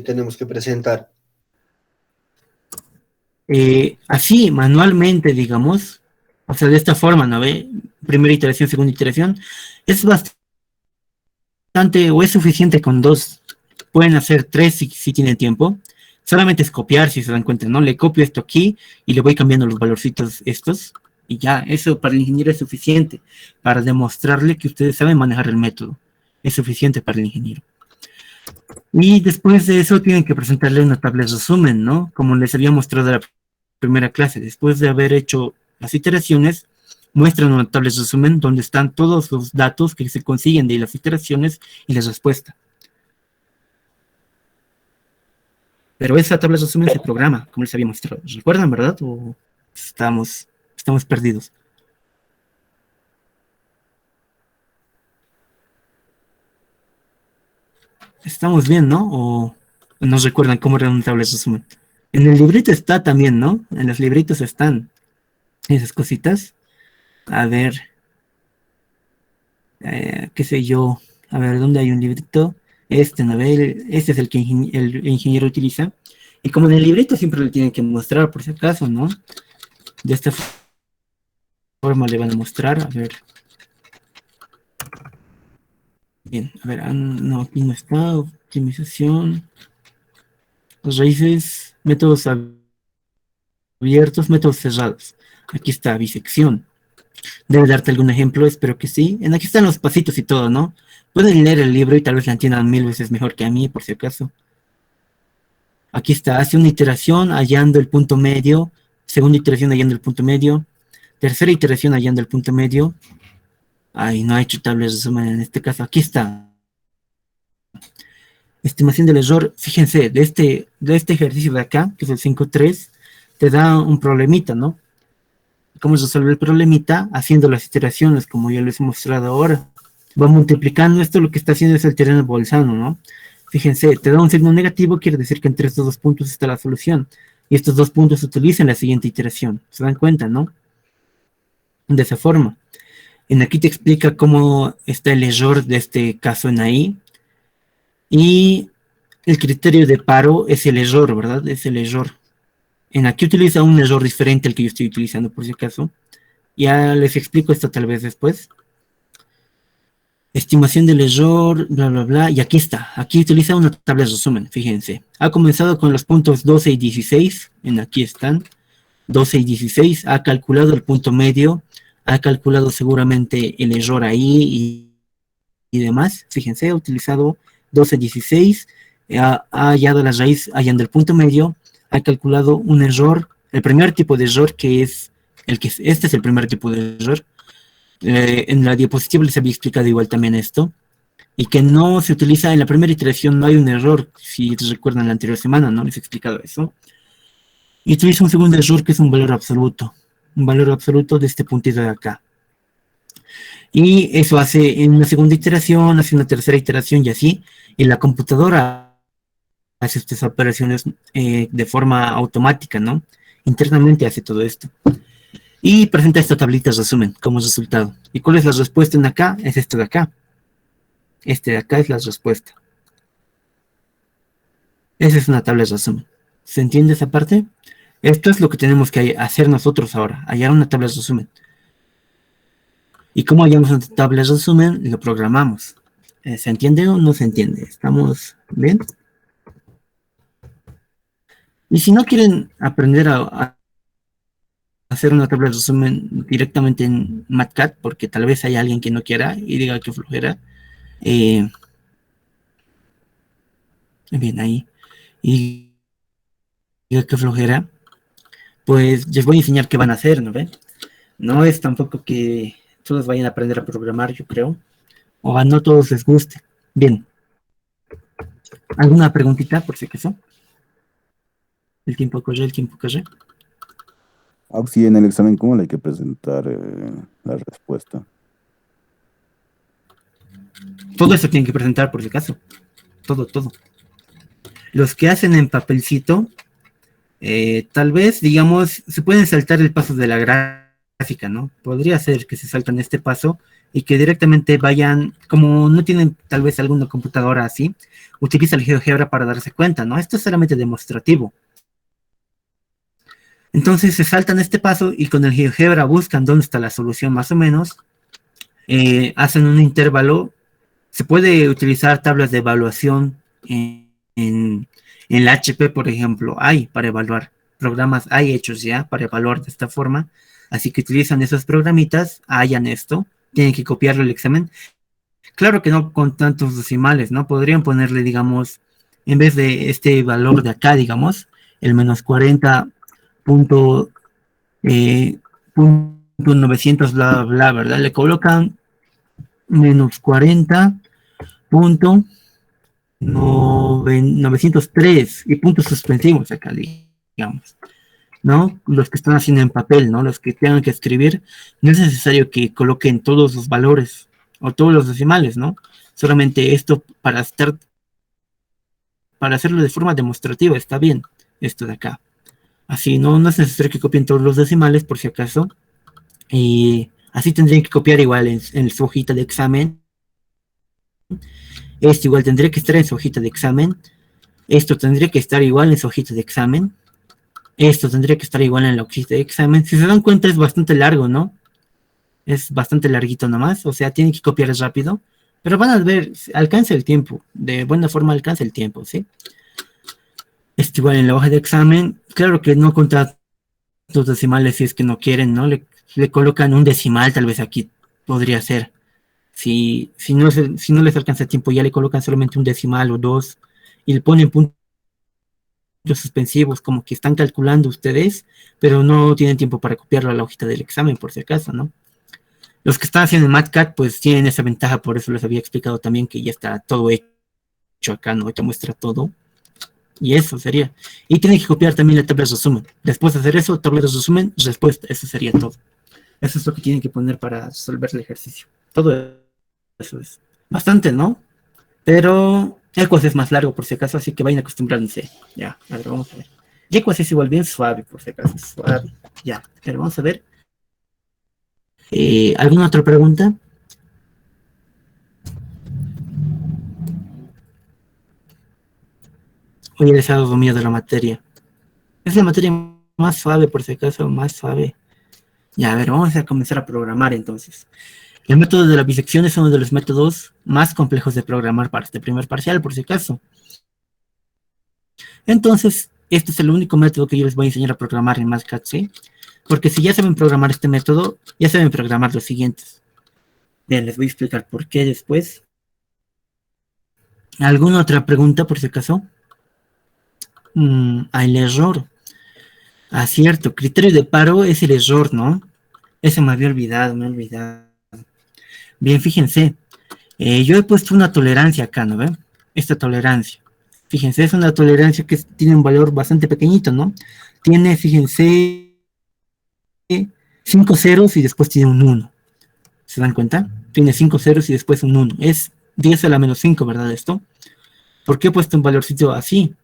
tenemos que presentar? Así, manualmente, digamos, o sea, de esta forma, ¿no ve? Primera iteración, segunda iteración, es bastante, o es suficiente con 2, pueden hacer 3 si tienen tiempo, solamente es copiar, si se dan cuenta, ¿no? Le copio esto aquí y le voy cambiando los valorcitos estos, y ya, eso para el ingeniero es suficiente, para demostrarle que ustedes saben manejar el método, es suficiente para el ingeniero. Y después de eso tienen que presentarle una tabla de resumen, ¿no? Como les había mostrado en la primera clase, después de haber hecho las iteraciones, muestran una tabla de resumen donde están todos los datos que se consiguen de las iteraciones y la respuesta. Pero esa tabla de resumen se programa, como les había mostrado. ¿Recuerdan, verdad? ¿O estamos perdidos? Estamos bien, ¿no? ¿O no recuerdan cómo era una tabla de resumen? En el librito está también, ¿no? En los libritos están esas cositas. A ver, qué sé yo. A ver, ¿dónde hay un librito? ¿No ve? Este es el que el ingeniero utiliza. Y como en el librito siempre le tienen que mostrar, por si acaso, ¿no? De esta forma le van a mostrar. A ver. Bien, a ver, no, aquí no está. Optimización. Las raíces, métodos abiertos, métodos cerrados. Aquí está, bisección. Debe darte algún ejemplo, espero que sí. Aquí están los pasitos y todo, ¿no? Pueden leer el libro y tal vez la entiendan 1000 veces mejor que a mí, por si acaso. Aquí está, hace una iteración hallando el punto medio, segunda iteración hallando el punto medio, tercera iteración hallando el punto medio. Ay, no ha hecho tabla de resumen en este caso. Aquí está. Estimación del error. Fíjense, de este ejercicio de acá, que es el 5.3, te da un problemita, ¿no? ¿Cómo se resuelve el problemita? Haciendo las iteraciones, como ya les he mostrado ahora. Va multiplicando esto, lo que está haciendo es el teorema de Bolzano, ¿no? Fíjense, te da un signo negativo, quiere decir que entre estos dos puntos está la solución. Y estos dos puntos se utilizan en la siguiente iteración. ¿Se dan cuenta, no? De esa forma. En aquí te explica cómo está el error de este caso en ahí. Y el criterio de paro es el error, ¿verdad? Es el error. En aquí utiliza un error diferente al que yo estoy utilizando, por si acaso. Ya les explico esto tal vez después. Estimación del error, bla, bla, bla. Y aquí está. Aquí utiliza una tabla de resumen, fíjense. Ha comenzado con los puntos 12 y 16. Aquí están. 12 y 16. Ha calculado el punto medio. Ha calculado seguramente el error ahí y demás. Fíjense, ha utilizado 12, 16. Ha hallado la raíz hallando el punto medio. Ha calculado un error. El primer tipo de error que es este es el primer tipo de error. En la diapositiva les había explicado igual también esto, y que no se utiliza en la primera iteración, no hay un error, si recuerdan la anterior semana, ¿no? Les he explicado eso. Y utiliza un segundo error que es un valor absoluto de este puntito de acá. Y eso hace en una segunda iteración, hace una tercera iteración y así, y la computadora hace estas operaciones de forma automática, ¿no? Internamente hace todo esto. Y presenta esta tablita de resumen como resultado. ¿Y cuál es la respuesta en acá? Es esto de acá. Este de acá es la respuesta. Esa es una tabla de resumen. ¿Se entiende esa parte? Esto es lo que tenemos que hacer nosotros ahora, hallar una tabla de resumen. ¿Y cómo hallamos una tabla de resumen? Lo programamos. ¿Se entiende o no se entiende? ¿Estamos bien? Y si no quieren aprender a hacer una tabla de resumen directamente en Matcat, porque tal vez hay alguien que no quiera y diga que flojera. Bien, ahí. Y diga que flojera. Pues les voy a enseñar qué van a hacer, ¿no ven? No es tampoco que todos vayan a aprender a programar, yo creo. O a no todos les guste. Bien. ¿Alguna preguntita por si acaso? El tiempo corre, el tiempo corre. Sí, en el examen, ¿cómo le hay que presentar la respuesta? Todo eso tienen que presentar por si acaso. Todo. Los que hacen en papelcito, tal vez, digamos, se pueden saltar el paso de la gráfica, ¿no? Podría ser que se saltan este paso y que directamente vayan, como no tienen tal vez alguna computadora así, utiliza el GeoGebra para darse cuenta, ¿no? Esto es solamente demostrativo. Entonces se saltan este paso y con el GeoGebra buscan dónde está la solución más o menos, hacen un intervalo. Se puede utilizar tablas de evaluación en la HP, por ejemplo, hay para evaluar, programas hay hechos ya para evaluar de esta forma, así que utilizan esos programitas, hallan esto, tienen que copiarlo el examen. Claro que no con tantos decimales, ¿no? Podrían ponerle, digamos, en vez de este valor de acá, digamos, el menos 40 punto 900 bla bla, ¿verdad? Le colocan menos 40 punto 903 y puntos suspensivos acá, digamos, ¿no? Los que están haciendo en papel, ¿no? Los que tengan que escribir, no es necesario que coloquen todos los valores o todos los decimales, ¿no? Solamente esto para hacerlo de forma demostrativa, está bien, esto de acá. Así, no es necesario que copien todos los decimales, por si acaso. Y así tendrían que copiar igual en su hojita de examen. Esto igual tendría que estar en su hojita de examen. Esto tendría que estar igual en su hojita de examen. Esto tendría que estar igual en la hojita de examen. Si se dan cuenta es bastante largo, ¿no? Es bastante larguito nomás. O sea, tienen que copiar rápido. Pero van a ver, alcanza el tiempo. De buena forma alcanza el tiempo, ¿sí? Esto igual en la hoja de examen. Claro que no contra los decimales si es que no quieren, ¿no? Le colocan un decimal, tal vez aquí podría ser. Si no les alcanza tiempo, ya le colocan solamente un decimal o dos y le ponen puntos suspensivos, como que están calculando ustedes, pero no tienen tiempo para copiarlo a la hojita del examen, por si acaso, ¿no? Los que están haciendo en Matcat, pues tienen esa ventaja, por eso les había explicado también que ya está todo hecho acá, ¿no? Te muestra todo. Y eso sería. Y tienen que copiar también la tabla de resumen. Después de hacer eso, tabla de resumen, respuesta. Eso sería todo. Eso es lo que tienen que poner para resolver el ejercicio. Todo eso es bastante, ¿no? Pero Equas es más largo por si acaso, así que vayan acostumbrándose. Ya, a ver, vamos a ver. Equas es igual bien suave por si acaso, suave. Ya, pero vamos a ver. ¿Alguna otra pregunta? o ya les ha dado dominio de la materia? Es la materia más suave, por si acaso, más suave. Ya, a ver, vamos a comenzar a programar entonces. El método de la bisección es uno de los métodos más complejos de programar para este primer parcial, por si acaso. Entonces, este es el único método que yo les voy a enseñar a programar en MATLAB, ¿sí? Porque si ya saben programar este método, ya saben programar los siguientes. Bien, les voy a explicar por qué después. ¿Alguna otra pregunta, por si acaso? El error. Ah, cierto, criterio de paro es el error, ¿no? Ese me había olvidado, Bien, fíjense, yo he puesto una tolerancia acá, ¿no ven? Esta tolerancia. Fíjense, es una tolerancia que tiene un valor bastante pequeñito, ¿no? Tiene, fíjense, 5 ceros y después tiene un 1. ¿Se dan cuenta? Tiene 5 ceros y después un 1. Es 10 a la menos 5, ¿verdad? Esto. ¿Por qué he puesto un valorcito así?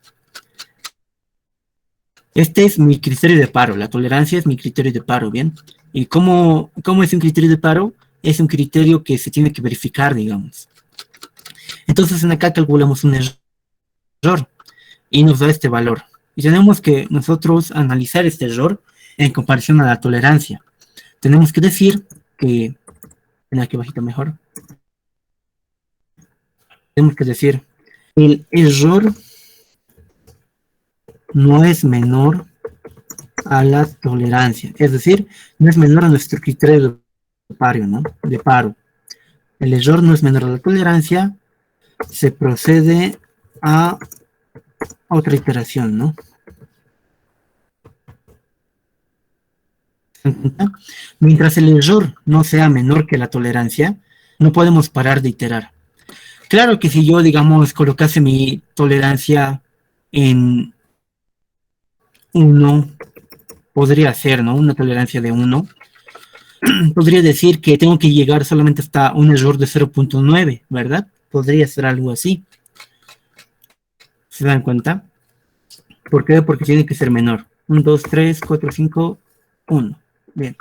Este es mi criterio de paro. La tolerancia es mi criterio de paro, ¿bien? ¿Y cómo es un criterio de paro? Es un criterio que se tiene que verificar, digamos. Entonces, en acá calculamos un error y nos da este valor. Y tenemos que nosotros analizar este error en comparación a la tolerancia. Tenemos que decir que... Ven aquí bajito mejor. Tenemos que decir el error no es menor a la tolerancia, es decir, no es menor a nuestro criterio de paro, ¿no? De paro. El error no es menor a la tolerancia, se procede a otra iteración, ¿no? Mientras el error no sea menor que la tolerancia, no podemos parar de iterar. Claro que si yo, digamos, colocase mi tolerancia en 1, podría ser, ¿no? Una tolerancia de 1. Podría decir que tengo que llegar solamente hasta un error de 0.9, ¿verdad? Podría ser algo así. ¿Se dan cuenta? ¿Por qué? Porque tiene que ser menor. 1, 2, 3, 4, 5, 1. Bien.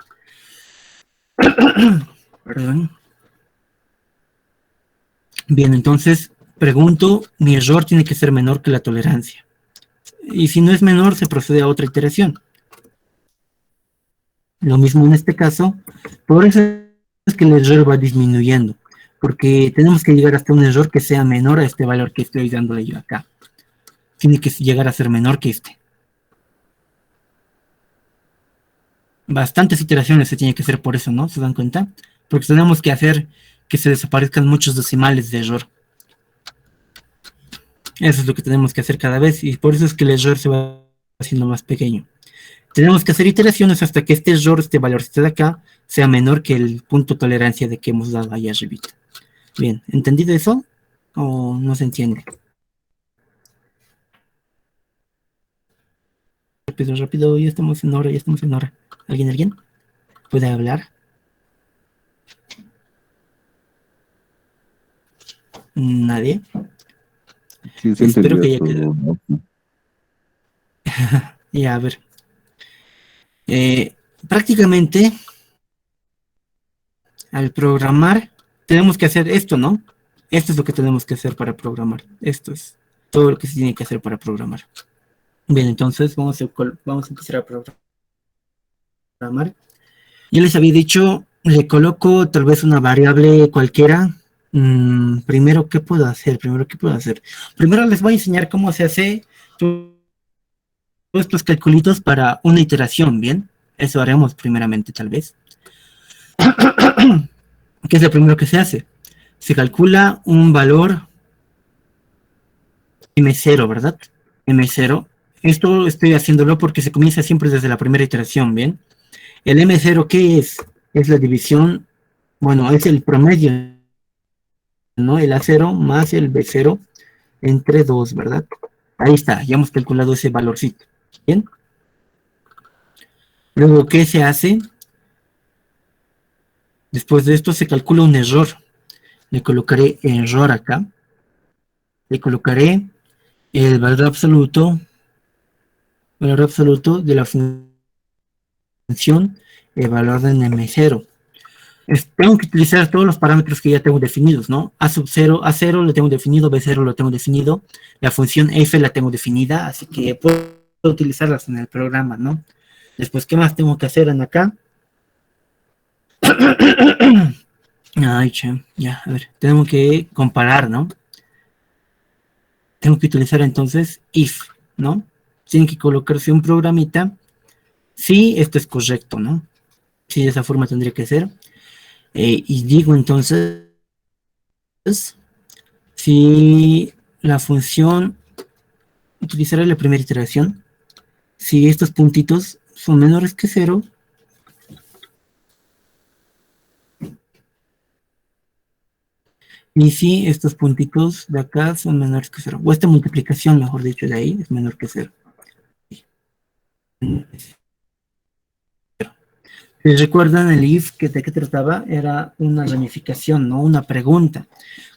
Perdón. Bien, entonces, pregunto, mi error tiene que ser menor que la tolerancia. Y si no es menor, se procede a otra iteración. Lo mismo en este caso. Por eso es que el error va disminuyendo. Porque tenemos que llegar hasta un error que sea menor a este valor que estoy dándole yo acá. Tiene que llegar a ser menor que este. Bastantes iteraciones se tiene que hacer por eso, ¿no? ¿Se dan cuenta? Porque tenemos que hacer que se desaparezcan muchos decimales de error. Eso es lo que tenemos que hacer cada vez y por eso es que el error se va haciendo más pequeño. Tenemos que hacer iteraciones hasta que este error, este valorcito de acá, sea menor que el punto de tolerancia de que hemos dado ahí arriba. Bien, ¿entendido eso? ¿O no se entiende? Rápido, ya estamos en hora, ¿Alguien? ¿Puede hablar? ¿Nadie? Sí, se Espero que entendió haya quedado. todo. Ya, a ver. Prácticamente, al programar, tenemos que hacer esto, ¿no? Esto es lo que tenemos que hacer para programar. Esto es todo lo que se tiene que hacer para programar. Bien, entonces vamos a empezar a programar. Yo les había dicho, le coloco tal vez una variable cualquiera. Primero, ¿qué puedo hacer? Primero les voy a enseñar cómo se hace todos estos calculitos para una iteración, ¿bien? Eso haremos primeramente, tal vez. ¿Qué es lo primero que se hace? Se calcula un valor M0, ¿verdad? M0. Esto estoy haciéndolo porque se comienza siempre desde la primera iteración, ¿bien? El M0, ¿qué es? Es la división, bueno, es el promedio, ¿no? El A0 más el B0 entre 2, ¿verdad? Ahí está, ya hemos calculado ese valorcito, ¿bien? Luego, ¿qué se hace? Después de esto se calcula un error. Le colocaré error acá. Le colocaré el valor absoluto de la función, el valor de M0. tengo que utilizar todos los parámetros que ya tengo definidos, ¿no? A0 lo tengo definido, B0 lo tengo definido, la función f la tengo definida, así que puedo utilizarlas en el programa, ¿no? Después, ¿qué más tengo que hacer en acá? Ay, che, ya, a ver, tengo que comparar, ¿no? Tengo que utilizar entonces if, ¿no? Tiene que colocarse un programita si esto es correcto, ¿no? Si de esa forma tendría que ser. Y digo entonces, si la función utilizará la primera iteración, si estos puntitos son menores que 0, y si estos puntitos de acá son menores que 0, o esta multiplicación, mejor dicho, de ahí es menor que 0. Si recuerdan, el if de qué trataba era una ramificación, ¿no? Una pregunta.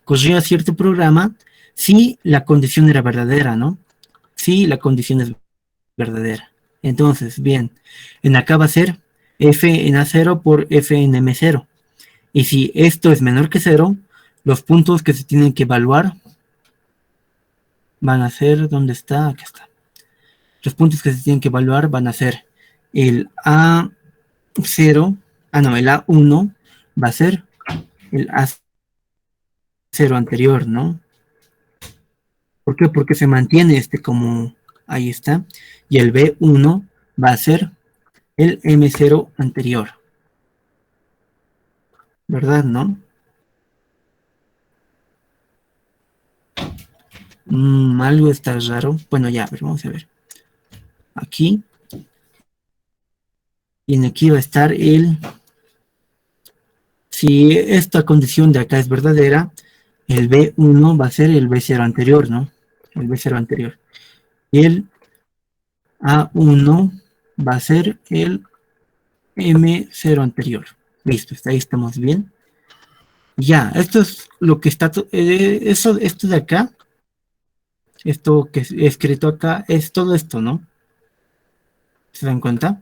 Corría cierto programa si la condición era verdadera, ¿no? Si la condición es verdadera. Entonces, bien, en acá va a ser f en A0 por f en M0. Y si esto es menor que 0, los puntos que se tienen que evaluar van a ser, ¿dónde está? Aquí está. Los puntos que se tienen que evaluar van a ser el el A1 va a ser el A0 anterior, ¿no? ¿Por qué? Porque se mantiene como, ahí está, y el B1 va a ser el M0 anterior, ¿verdad, no? Algo está raro. Bueno, ya, a ver, vamos a ver. Aquí. Y aquí va a estar si esta condición de acá es verdadera, el B1 va a ser el B0 anterior, ¿no? El B0 anterior. Y el A1 va a ser el M0 anterior. Listo, hasta ahí estamos bien. Ya, esto es lo que está, esto de acá, esto que he escrito acá, es todo esto, ¿no? ¿Se dan cuenta?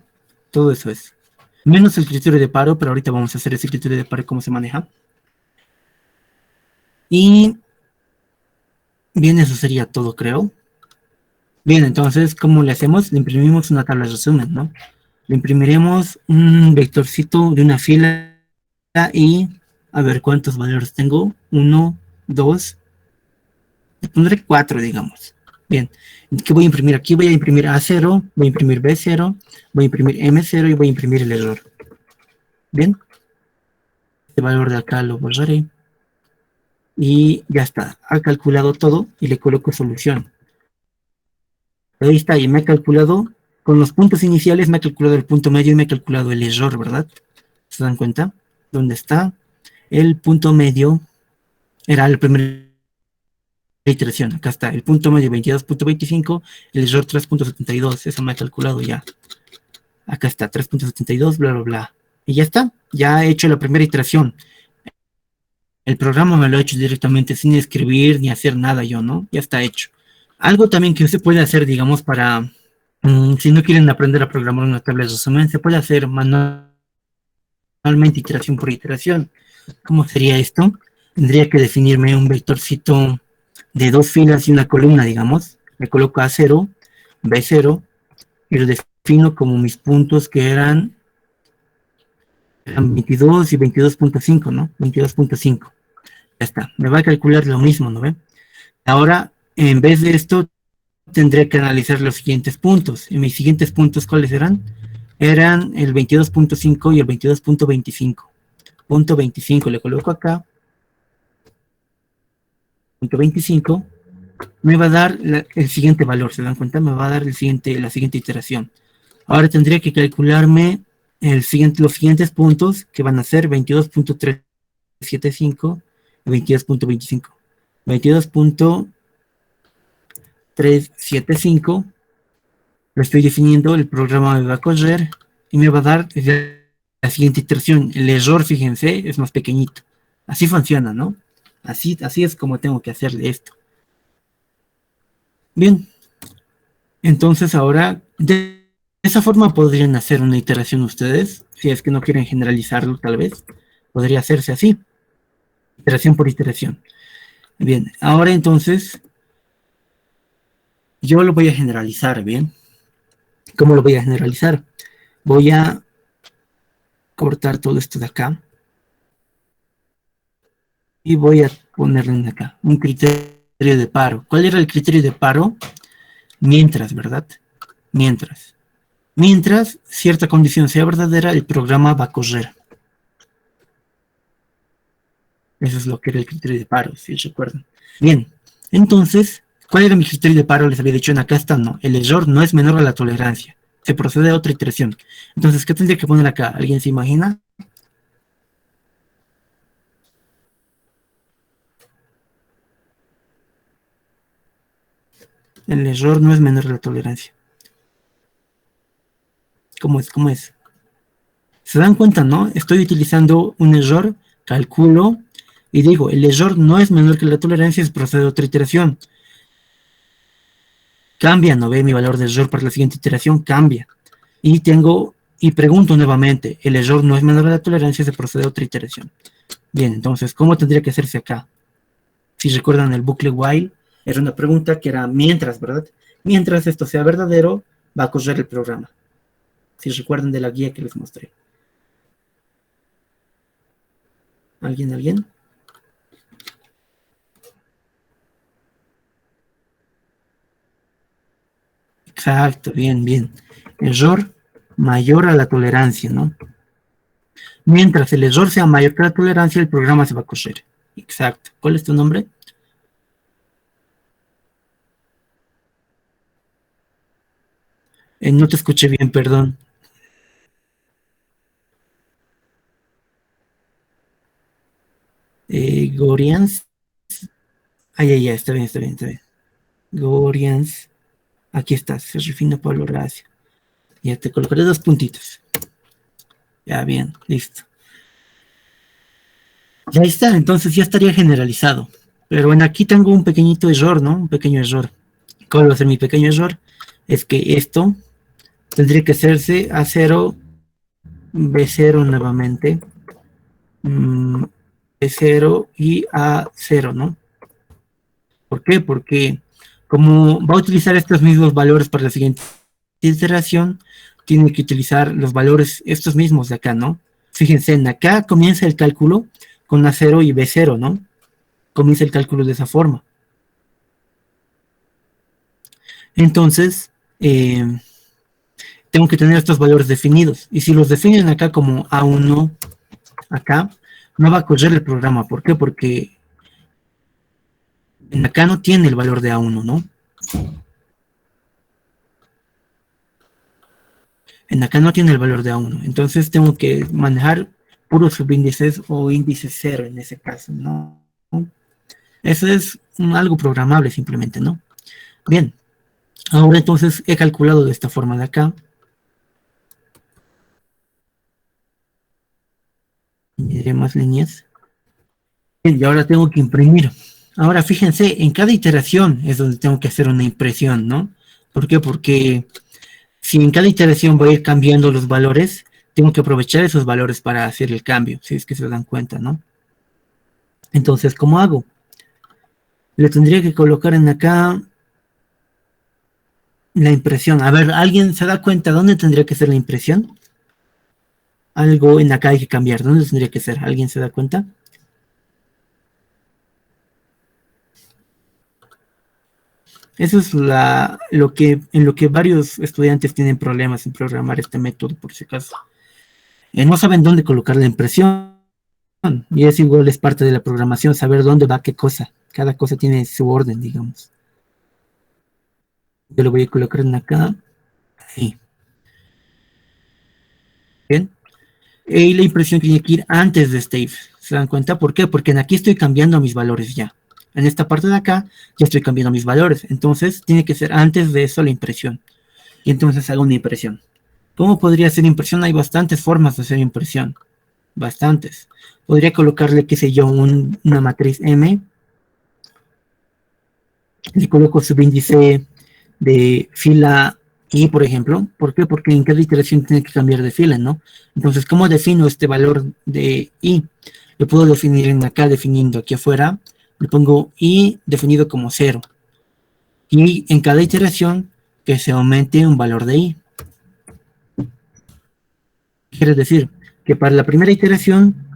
Todo eso es. Menos el criterio de paro, pero ahorita vamos a hacer ese criterio de paro, cómo se maneja. Y bien, eso sería todo, creo. Bien, entonces, ¿cómo le hacemos? Le imprimimos una tabla de resumen, ¿no? Le imprimiremos un vectorcito de una fila y a ver cuántos valores tengo. 1, 2, le pondré 4, digamos. Bien, ¿qué voy a imprimir? Aquí voy a imprimir A0, voy a imprimir B0, voy a imprimir M0 y voy a imprimir el error. Bien, este valor de acá lo borraré. Y ya está, ha calculado todo y le coloco solución. Ahí está, y me ha calculado, con los puntos iniciales me ha calculado el punto medio y me ha calculado el error, ¿verdad? ¿Se dan cuenta? ¿Dónde está? El punto medio era la primera iteración. Acá está, el punto medio 22.25, el error 3.72, eso me ha calculado ya. Acá está, 3.72, bla, bla, bla. Y ya está, ya he hecho la primera iteración. El programa me lo ha hecho directamente sin escribir ni hacer nada yo, ¿no? Ya está hecho. Algo también que usted puede hacer, digamos, para, si no quieren aprender a programar una tabla de resumen, se puede hacer manualmente, iteración por iteración. ¿Cómo sería esto? Tendría que definirme un vectorcito de 2 filas y una columna, digamos. Le coloco A0, B0, y lo defino como mis puntos que eran 22 y 22.5, ¿no? 22.5. Ya está. Me va a calcular lo mismo, ¿no ven? Ahora, en vez de esto, tendré que analizar los siguientes puntos. Y mis siguientes puntos, ¿cuáles eran? Eran el 22.5 y el 22.25. Punto 25 le coloco acá. Punto 25 me va a dar el siguiente valor, ¿se dan cuenta? Me va a dar la siguiente iteración. Ahora tendría que calcularme los siguientes puntos, que van a ser 22.375 y 22.25. 22.375 lo estoy definiendo, el programa me va a correr y me va a dar la siguiente iteración. El error, fíjense, es más pequeñito. Así funciona, ¿no? Así es como tengo que hacerle esto. Bien. Entonces ahora, de esa forma podrían hacer una iteración ustedes, si es que no quieren generalizarlo tal vez. Podría hacerse así, iteración por iteración. Bien, ahora entonces, yo lo voy a generalizar, ¿bien? ¿Cómo lo voy a generalizar? Voy a cortar todo esto de acá. Y voy a ponerle en acá, un criterio de paro. ¿Cuál era el criterio de paro? Mientras, ¿verdad? Mientras cierta condición sea verdadera, el programa va a correr. Eso es lo que era el criterio de paro, si recuerdan. Bien, entonces, ¿cuál era mi criterio de paro? Les había dicho en acá está, no. El error no es menor a la tolerancia. Se procede a otra iteración. Entonces, ¿qué tendría que poner acá? ¿Alguien se imagina? El error no es menor a la tolerancia. ¿Cómo es? ¿Cómo es? ¿Se dan cuenta, no? Estoy utilizando un error, calculo, y digo, el error no es menor que la tolerancia, se procede a otra iteración. Cambia, ¿no ve? Mi valor de error para la siguiente iteración cambia. Y pregunto nuevamente, el error no es menor a la tolerancia, se procede a otra iteración. Bien, entonces, ¿cómo tendría que hacerse acá? Si recuerdan el bucle while, era una pregunta que era mientras, ¿verdad? Mientras esto sea verdadero, va a correr el programa. Si recuerdan de la guía que les mostré. ¿Alguien? Exacto, bien. Error mayor a la tolerancia, ¿no? Mientras el error sea mayor que la tolerancia, el programa se va a correr. Exacto. ¿Cuál es tu nombre? No te escuché bien, perdón. Gorians. Ya, está bien. Gorians. Aquí estás, se refina Pablo Horacio. Ya te colocaré 2 puntitos. Ya, bien, listo. Ya está, entonces ya estaría generalizado. Pero bueno, aquí tengo un pequeñito error, ¿no? Un pequeño error. ¿Cuál va a ser mi pequeño error? Es que esto tendría que hacerse A0, B0 nuevamente. B0 y A0, ¿no? ¿Por qué? Porque como va a utilizar estos mismos valores para la siguiente iteración, tiene que utilizar los valores estos mismos de acá, ¿no? Fíjense, en acá comienza el cálculo con A0 y B0, ¿no? Comienza el cálculo de esa forma. Entonces, tengo que tener estos valores definidos. Y si los definen acá como A1, acá, no va a correr el programa. ¿Por qué? Porque en acá no tiene el valor de A1, ¿no? En acá no tiene el valor de A1. Entonces tengo que manejar puros subíndices o índice 0 en ese caso, ¿no? Eso es algo programable simplemente, ¿no? Bien. Ahora entonces he calculado de esta forma de acá. Añadiré más líneas. Bien, y ahora tengo que imprimir. Ahora fíjense, en cada iteración es donde tengo que hacer una impresión, ¿no? ¿Por qué? Porque si en cada iteración voy a ir cambiando los valores, tengo que aprovechar esos valores para hacer el cambio, si es que se dan cuenta, ¿no? Entonces, ¿cómo hago? Le tendría que colocar en acá la impresión. A ver, ¿alguien se da cuenta dónde tendría que ser la impresión? Algo en acá hay que cambiar. ¿Dónde tendría que ser? ¿Alguien se da cuenta? Eso es en lo que varios estudiantes tienen problemas en programar este método, por si acaso. No saben dónde colocar la impresión. Y es igual, es parte de la programación, saber dónde va qué cosa. Cada cosa tiene su orden, digamos. Yo lo voy a colocar en acá. Ahí. Bien. Y la impresión tiene que ir antes de este if. ¿Se dan cuenta? ¿Por qué? Porque en aquí estoy cambiando mis valores ya. En esta parte de acá ya estoy cambiando mis valores. Entonces tiene que ser antes de eso la impresión. Y entonces hago una impresión. ¿Cómo podría hacer impresión? Hay bastantes formas de hacer impresión. Bastantes. Podría colocarle, qué sé yo, una matriz M. Le coloco subíndice de fila y, por ejemplo. ¿Por qué? Porque en cada iteración tiene que cambiar de fila, ¿no? Entonces, ¿cómo defino este valor de i? Lo puedo definir en acá, definiendo aquí afuera, le pongo i definido como 0. Y en cada iteración que se aumente un valor de i. Quiere decir que para la primera iteración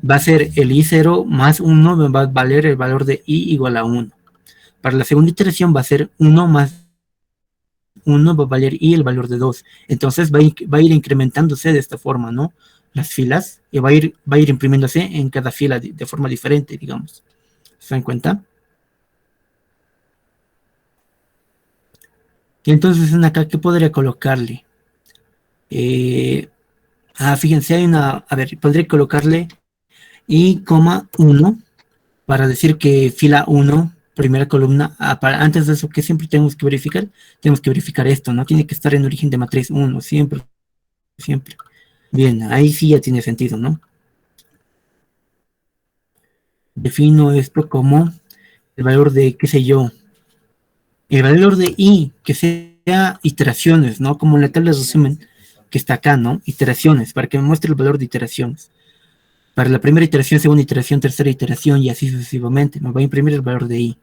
va a ser el i0 más 1, me va a valer el valor de i igual a 1. Para la segunda iteración va a ser 1 más 1 va a valer i el valor de 2. Entonces va a ir incrementándose de esta forma, ¿no? Las filas, y va a ir imprimiéndose en cada fila de forma diferente, digamos. ¿Se dan cuenta? Y entonces en acá, ¿qué podría colocarle? Fíjense, hay una, a ver, podría colocarle i, 1 para decir que fila 1, primera columna, antes de eso, ¿qué siempre tenemos que verificar? Tenemos que verificar esto, ¿no? Tiene que estar en origen de matriz 1, siempre. Bien, ahí sí ya tiene sentido, ¿no? Defino esto como el valor de, qué sé yo, el valor de i, que sea iteraciones, ¿no? Como en la tabla de resumen que está acá, ¿no? Iteraciones, para que me muestre el valor de iteraciones. Para la primera iteración, segunda iteración, tercera iteración y así sucesivamente. Me va a imprimir el valor de i.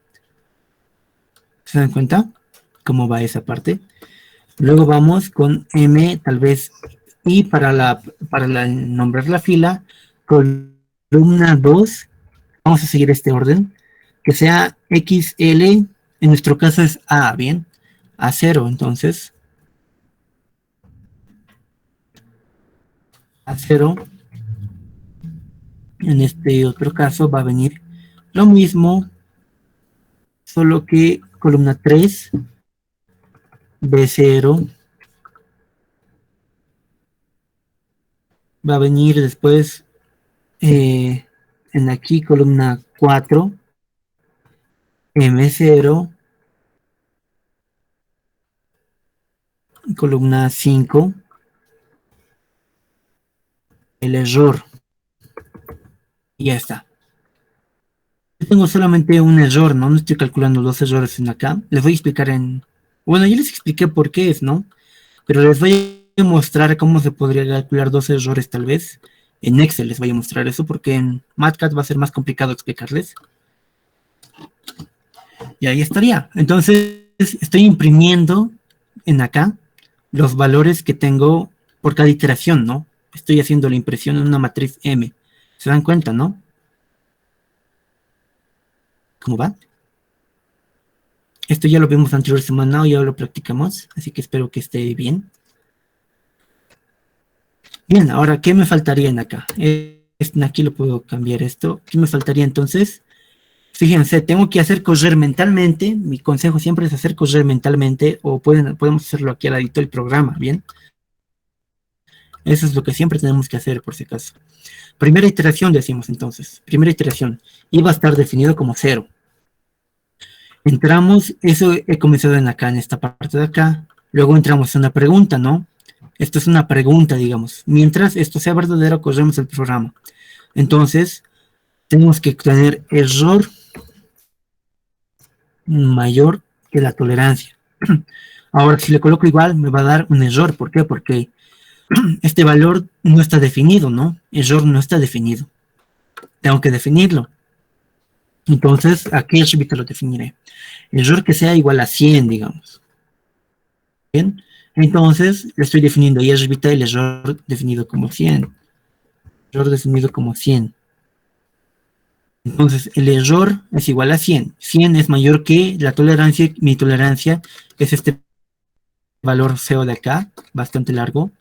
¿Se dan cuenta cómo va esa parte? Luego vamos con m, tal vez i para nombrar la fila, columna 2. Vamos a seguir este orden. Que sea XL, en nuestro caso es A, ¿bien? A0, entonces. A0. En este otro caso va a venir lo mismo, solo que columna 3, B0. Va a venir después en aquí columna 4, M0, columna 5, el error. Y ya está. Yo tengo solamente un error, ¿no? No estoy calculando dos errores en acá. Les voy a explicar bueno, yo les expliqué por qué es, ¿no? Pero les voy a mostrar cómo se podría calcular dos errores tal vez. En Excel les voy a mostrar eso porque en MATLAB va a ser más complicado explicarles. Y ahí estaría. Entonces, estoy imprimiendo en acá los valores que tengo por cada iteración, ¿no? Estoy haciendo la impresión en una matriz M. ¿Se dan cuenta, no? ¿Cómo va? Esto ya lo vimos la anterior semana, ya lo practicamos, así que espero que esté bien. Bien, ahora, ¿qué me faltaría en acá? Aquí lo puedo cambiar esto. ¿Qué me faltaría entonces? Fíjense, tengo que hacer correr mentalmente. Mi consejo siempre es hacer correr mentalmente, o podemos hacerlo aquí al ladito del programa, ¿bien? Eso es lo que siempre tenemos que hacer, por si acaso. Primera iteración, decimos entonces. Primera iteración. Y va a estar definido como 0. Entramos, eso he comenzado en acá, en esta parte de acá. Luego entramos en una pregunta, ¿no? Esto es una pregunta, digamos. Mientras esto sea verdadero, corremos el programa. Entonces, tenemos que tener error mayor que la tolerancia. Ahora, si le coloco igual, me va a dar un error. ¿Por qué? Porque este valor no está definido, ¿no? Error no está definido. Tengo que definirlo. Entonces, aquí arriba lo definiré. Error que sea igual a 100, digamos. Bien. Entonces, le estoy definiendo ahí arriba el error definido como 100. Error definido como 100. Entonces, el error es igual a 100. 100 es mayor que la tolerancia. Mi tolerancia es este valor CO de acá, bastante largo.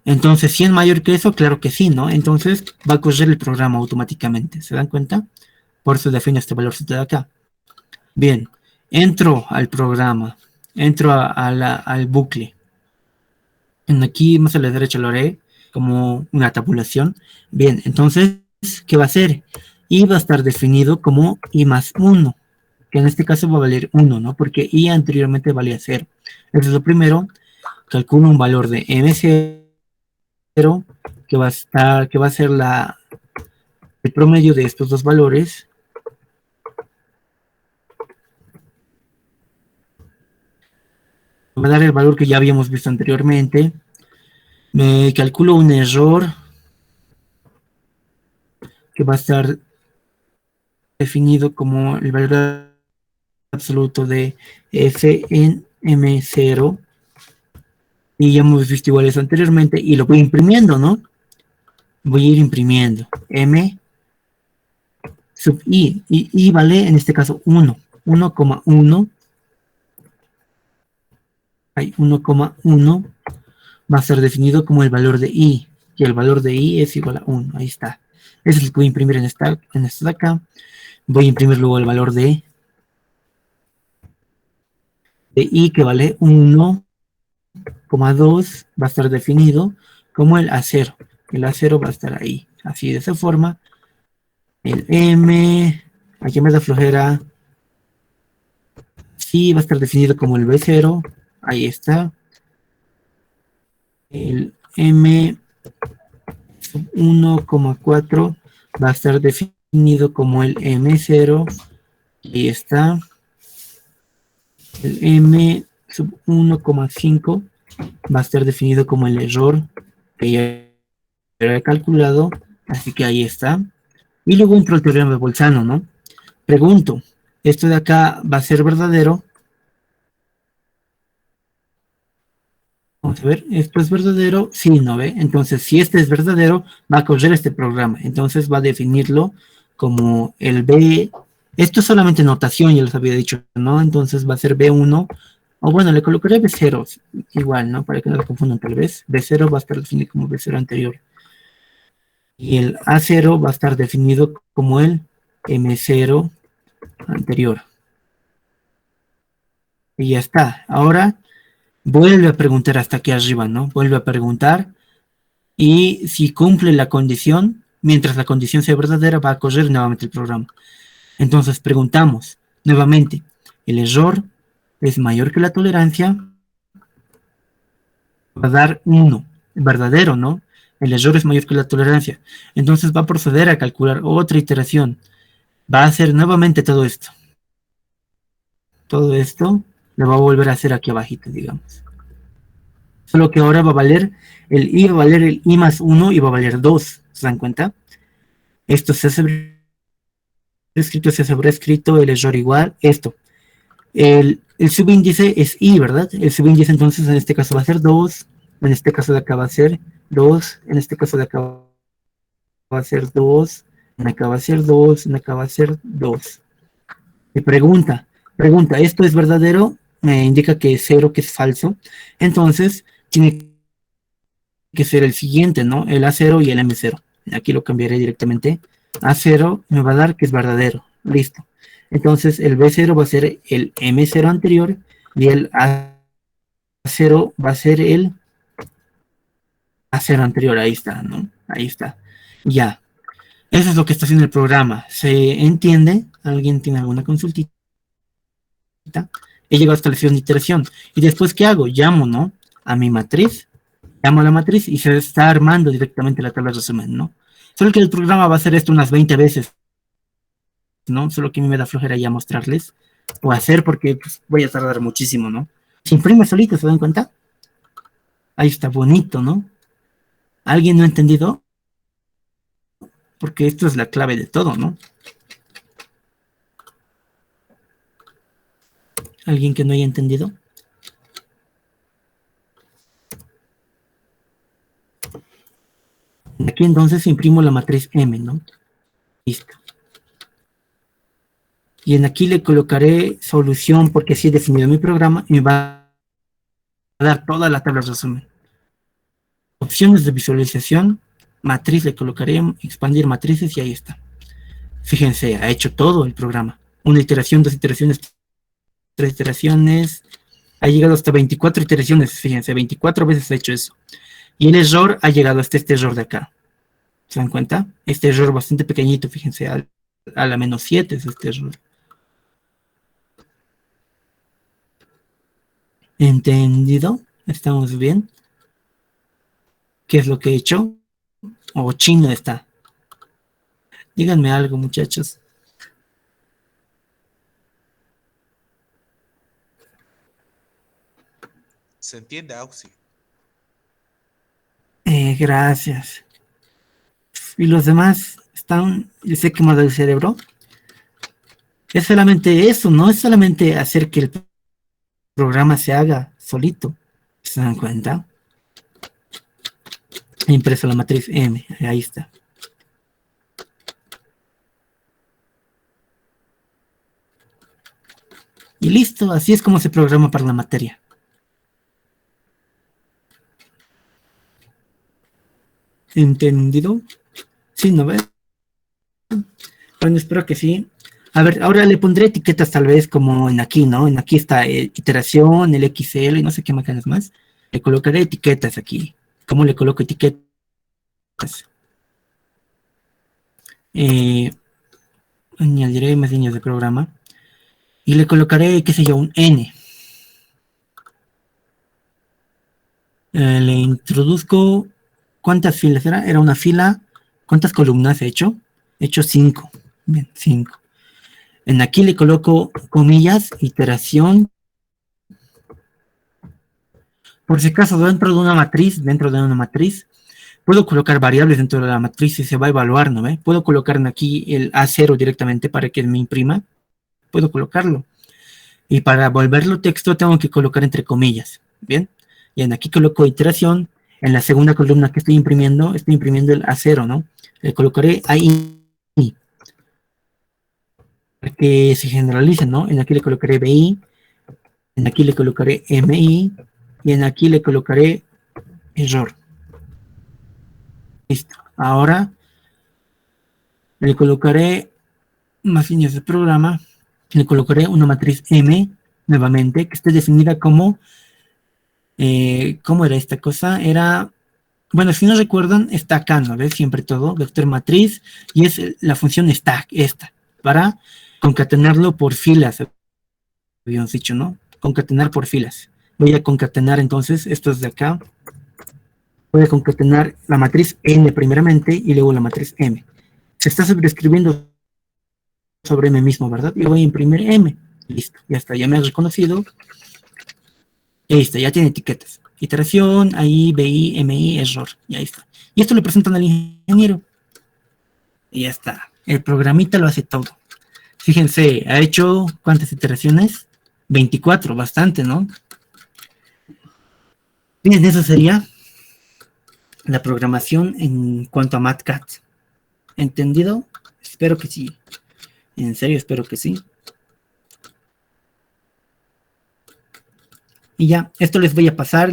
Entonces, 100 mayor que eso, claro que sí, ¿no? Entonces, va a correr el programa automáticamente. ¿Se dan cuenta? Por eso defino este valorcito de acá. Bien, entro al programa. Entro al bucle. Aquí más a la derecha lo haré como una tabulación. Bien, entonces, ¿qué va a hacer? Y va a estar definido como i más 1, que en este caso va a valer 1, ¿no? Porque i anteriormente valía 0. Eso es lo primero. Calculo un valor de m0, que va a ser el promedio de estos dos valores. va a dar el valor que ya habíamos visto anteriormente. Me calculo un error que va a estar definido como el valor absoluto de f en m0. Y ya hemos visto iguales anteriormente y lo voy imprimiendo, ¿no? Voy a ir imprimiendo m sub i. Y i vale en este caso 1. 1,1. Hay 1,1 va a ser definido como el valor de i. Y el valor de i es igual a 1. Ahí está. Eso es lo que voy a imprimir en esta de acá. Voy a imprimir luego el valor de i que vale 1,2 va a estar definido como el A0. El A0 va a estar ahí, así de esa forma. El M, aquí me da flojera. Sí, va a estar definido como el B0. Ahí está. El M sub 1,4 va a estar definido como el M0. Ahí está. El M sub 1,5 va a estar definido como el error que ya he calculado, así que ahí está. Y luego entro al teorema de Bolzano, ¿no? Pregunto, ¿esto de acá va a ser verdadero? Vamos a ver, ¿esto es verdadero? Sí, ¿no ve? Entonces, si este es verdadero, va a correr este programa. Entonces va a definirlo como el B. Esto es solamente notación, ya les había dicho, ¿no? Entonces va a ser B1. O bueno, le colocaré B0, igual, ¿no? Para que no lo confundan tal vez. B0 va a estar definido como B0 anterior. Y el A0 va a estar definido como el M0 anterior. Y ya está. Ahora vuelve a preguntar hasta aquí arriba, ¿no? Vuelve a preguntar. Y si cumple la condición, mientras la condición sea verdadera, va a correr nuevamente el programa. Entonces preguntamos nuevamente, ¿el error es mayor que la tolerancia? Va a dar 1, verdadero, ¿no? El error es mayor que la tolerancia. Entonces va a proceder a calcular otra iteración. Va a hacer nuevamente todo esto. Todo esto lo va a volver a hacer aquí abajito, digamos. Solo que ahora va a valer el i, va a valer el i más 1 y va a valer 2. ¿Se dan cuenta? Esto se hace escrito, se habrá escrito el error igual, esto. El subíndice es i, ¿verdad? El subíndice entonces en este caso va a ser 2, en este caso de acá va a ser 2, en este caso de acá va a ser 2, en acá va a ser 2, en acá va a ser 2. Me pregunta, ¿esto es verdadero? Me indica que es 0, que es falso. Entonces, tiene que ser el siguiente, ¿no? El A0 y el M0. Aquí lo cambiaré directamente. A0 me va a dar que es verdadero. Listo. Entonces, el B0 va a ser el M0 anterior y el A0 va a ser el A0 anterior. Ahí está, ¿no? Ahí está. Ya. Eso es lo que está haciendo el programa. ¿Se entiende? ¿Alguien tiene alguna consultita? He llegado hasta la sesión de iteración. ¿Y después qué hago? Llamo, ¿no? A mi matriz. Llamo a la matriz y se está armando directamente la tabla de resumen, ¿no? Solo que el programa va a hacer esto unas 20 veces, ¿no? Solo que a mí me da flojera ya mostrarles o hacer porque pues, voy a tardar muchísimo, ¿no? Se imprime solito, ¿se dan cuenta? Ahí está bonito, ¿no? ¿Alguien no ha entendido? Porque esto es la clave de todo, ¿no? ¿Alguien que no haya entendido? Aquí entonces imprimo la matriz M, ¿no? Listo. Y en aquí le colocaré solución porque así he definido mi programa y me va a dar toda la tabla de resumen. Opciones de visualización, matriz le colocaré, expandir matrices y ahí está. Fíjense, ha hecho todo el programa. Una iteración, 2 iteraciones, 3 iteraciones. Ha llegado hasta 24 iteraciones, fíjense, 24 veces ha hecho eso. Y el error ha llegado hasta este error de acá. ¿Se dan cuenta? Este error bastante pequeñito, fíjense, a la -7 es este error. ¿Entendido? ¿Estamos bien? ¿Qué es lo que he hecho? ¿O chino está? Díganme algo, muchachos. Se entiende, Auxi. Gracias. ¿Y los demás les he quemado el cerebro? Es solamente eso, no es solamente hacer que el programa se haga solito. ¿Se dan cuenta? He impreso la matriz M, ahí está. Y listo, así es como se programa para la materia. ¿Entendido? Sí, ¿no ves? Bueno, espero que sí. A ver, ahora le pondré etiquetas tal vez como en aquí, ¿no? En aquí está iteración, el XL y no sé qué máquinas más. Le colocaré etiquetas aquí. ¿Cómo le coloco etiquetas? Añadiré más líneas de programa. Y le colocaré, qué sé yo, un N. Le introduzco, ¿cuántas filas era? Era una fila, ¿cuántas columnas he hecho? He hecho 5. Bien, 5. En aquí le coloco comillas, iteración. Por si acaso, dentro de una matriz, puedo colocar variables dentro de la matriz y se va a evaluar, ¿no ve? Puedo colocar en aquí el A0 directamente para que me imprima. Puedo colocarlo. Y para volverlo texto tengo que colocar entre comillas, ¿bien? Y en aquí coloco iteración. En la segunda columna que estoy imprimiendo el A0, ¿no? Le colocaré ahí para que se generalice, ¿no? En aquí le colocaré BI, en aquí le colocaré MI y en aquí le colocaré error. Listo. Ahora le colocaré más líneas de programa. Le colocaré una matriz M nuevamente que esté definida como ¿cómo era esta cosa? Era, bueno, si no recuerdan, está acá, ¿no ves? Siempre todo, vector matriz, y es la función stack, esta, para concatenarlo por filas, habíamos dicho, ¿no? Concatenar por filas. Voy a concatenar entonces estos de acá. Voy a concatenar la matriz N primeramente y luego la matriz M. Se está sobreescribiendo sobre M mismo, ¿verdad? Y voy a imprimir M. Listo, ya está, ya me ha reconocido. Y ahí está, ya tiene etiquetas. Iteración, ahí, BI, MI, error. Y ahí está. Y esto le presentan al ingeniero. Y ya está. El programita lo hace todo. Fíjense, ha hecho ¿cuántas iteraciones? 24, bastante, ¿no? Bien, eso sería la programación en cuanto a MATCAD. ¿Entendido? Espero que sí. En serio, espero que sí. Y ya, esto les voy a pasar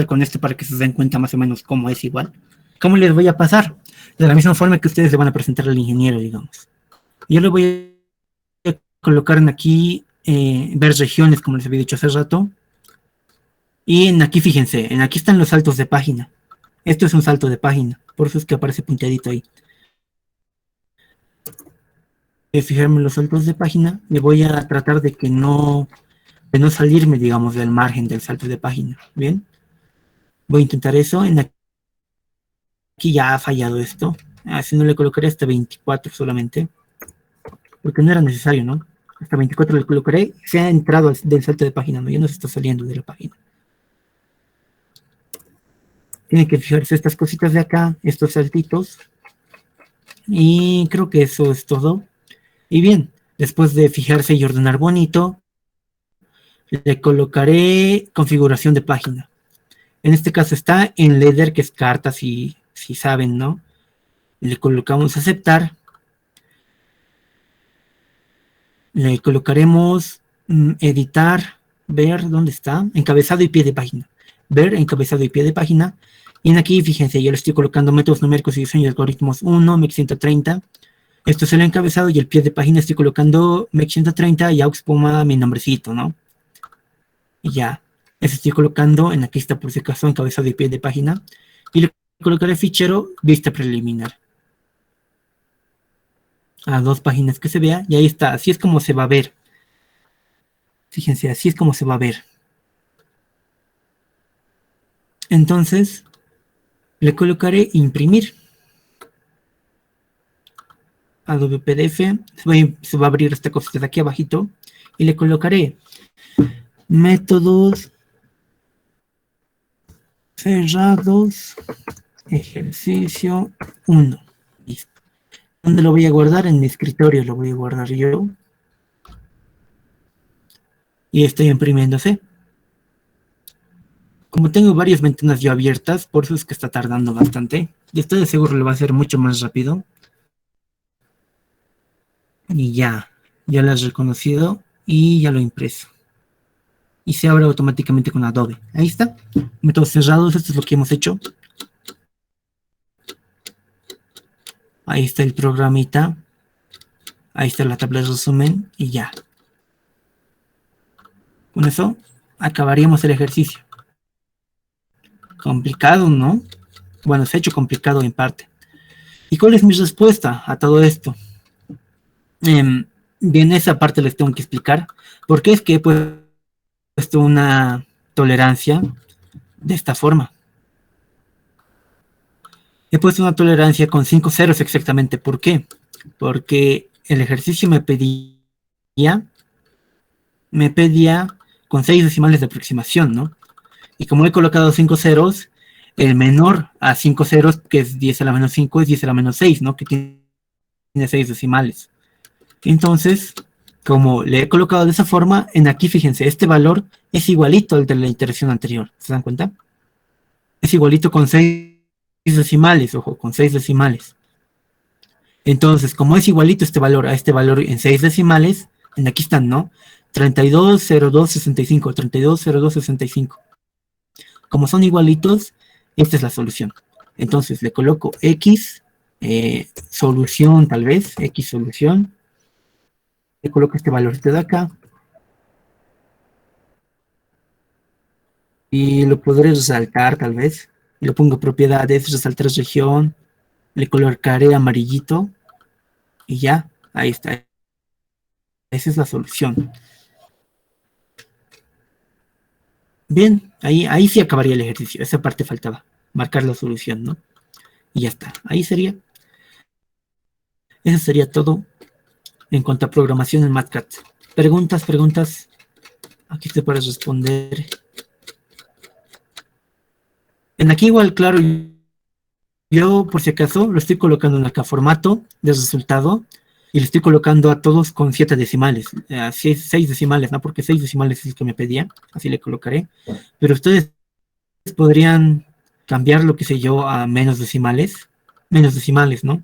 con esto para que se den cuenta más o menos cómo es igual. ¿Cómo les voy a pasar? De la misma forma que ustedes le van a presentar al ingeniero, digamos. Yo le voy a colocar en aquí, ver regiones, como les había dicho hace rato. Y en aquí, fíjense, en aquí están los saltos de página. Esto es un salto de página, por eso es que aparece punteadito ahí. Fijarme en los saltos de página, le voy a tratar de no salirme, digamos, del margen del salto de página. Bien, voy a intentar eso. En aquí ya ha fallado esto, así no le colocaré hasta 24 solamente, porque no era necesario, ¿no? Hasta 24 le colocaré, se ha entrado del salto de página, ¿no? Ya no se está saliendo de la página. Tienen que fijarse estas cositas de acá, estos saltitos, y creo que eso es todo. Y bien, después de fijarse y ordenar bonito, le colocaré configuración de página. En este caso está en Leader, que es carta, si saben, ¿no? Le colocamos aceptar. Le colocaremos editar, ver, ¿dónde está? Encabezado y pie de página. Ver, encabezado y pie de página. Y en aquí, fíjense, yo le estoy colocando métodos numéricos y diseño de algoritmos 1, MEC 130. Esto es el encabezado y el pie de página estoy colocando MEC 130 y aux puma mi nombrecito, ¿no? Y ya, eso estoy colocando, en aquí está por si acaso encabezado y pie de página. Y le colocaré fichero vista preliminar. A 2 páginas que se vea, y ahí está, así es como se va a ver. Fíjense, así es como se va a ver. Entonces, le colocaré imprimir. Adobe PDF, se va a abrir esta cosita de aquí abajito, y le colocaré métodos cerrados, ejercicio 1. Listo. ¿Dónde lo voy a guardar? En mi escritorio lo voy a guardar yo. Y estoy imprimiéndose. Como tengo varias ventanas yo abiertas, por eso es que está tardando bastante. Y estoy seguro lo va a hacer mucho más rápido. Y ya lo has reconocido y ya lo he impreso. Y se abre automáticamente con Adobe. Ahí está. Métodos cerrados, esto es lo que hemos hecho. Ahí está el programita. Ahí está la tabla de resumen y ya. Con eso acabaríamos el ejercicio. Complicado, ¿no? Bueno, se ha hecho complicado en parte. ¿Y cuál es mi respuesta a todo esto? Bien, esa parte les tengo que explicar. ¿Por qué es que he puesto una tolerancia de esta forma? He puesto una tolerancia con 5 ceros exactamente. ¿Por qué? Porque el ejercicio me pedía con 6 decimales de aproximación, ¿no? Y como he colocado 5 ceros, el menor a 5 ceros, que es 10 a la menos 5, es 10 a la menos 6, ¿no? Que tiene 6 decimales. Entonces, como le he colocado de esa forma, en aquí, fíjense, este valor es igualito al de la iteración anterior. ¿Se dan cuenta? Es igualito con 6 decimales, ojo, con 6 decimales. Entonces, como es igualito este valor a este valor en 6 decimales, en aquí están, ¿no? 320265, 320265. Como son igualitos, esta es la solución. Entonces le coloco X, solución tal vez, X solución. Le coloco este valorcito de acá. Y lo podré resaltar tal vez. Y lo pongo propiedades, resaltar región. Le colocaré amarillito. Y ya, ahí está. Esa es la solución. Bien, ahí sí acabaría el ejercicio. Esa parte faltaba. Marcar la solución, ¿no? Y ya está. Ahí sería. Eso sería todo en cuanto a programación en MATCAD. Preguntas. Aquí te puedes responder. En aquí igual, claro, yo por si acaso lo estoy colocando en acá, formato de resultado, y le estoy colocando a todos con 7 decimales, 6 decimales, ¿no? Porque 6 decimales es el que me pedía, así le colocaré. Pero ustedes podrían cambiar lo que sé yo a menos decimales, ¿no?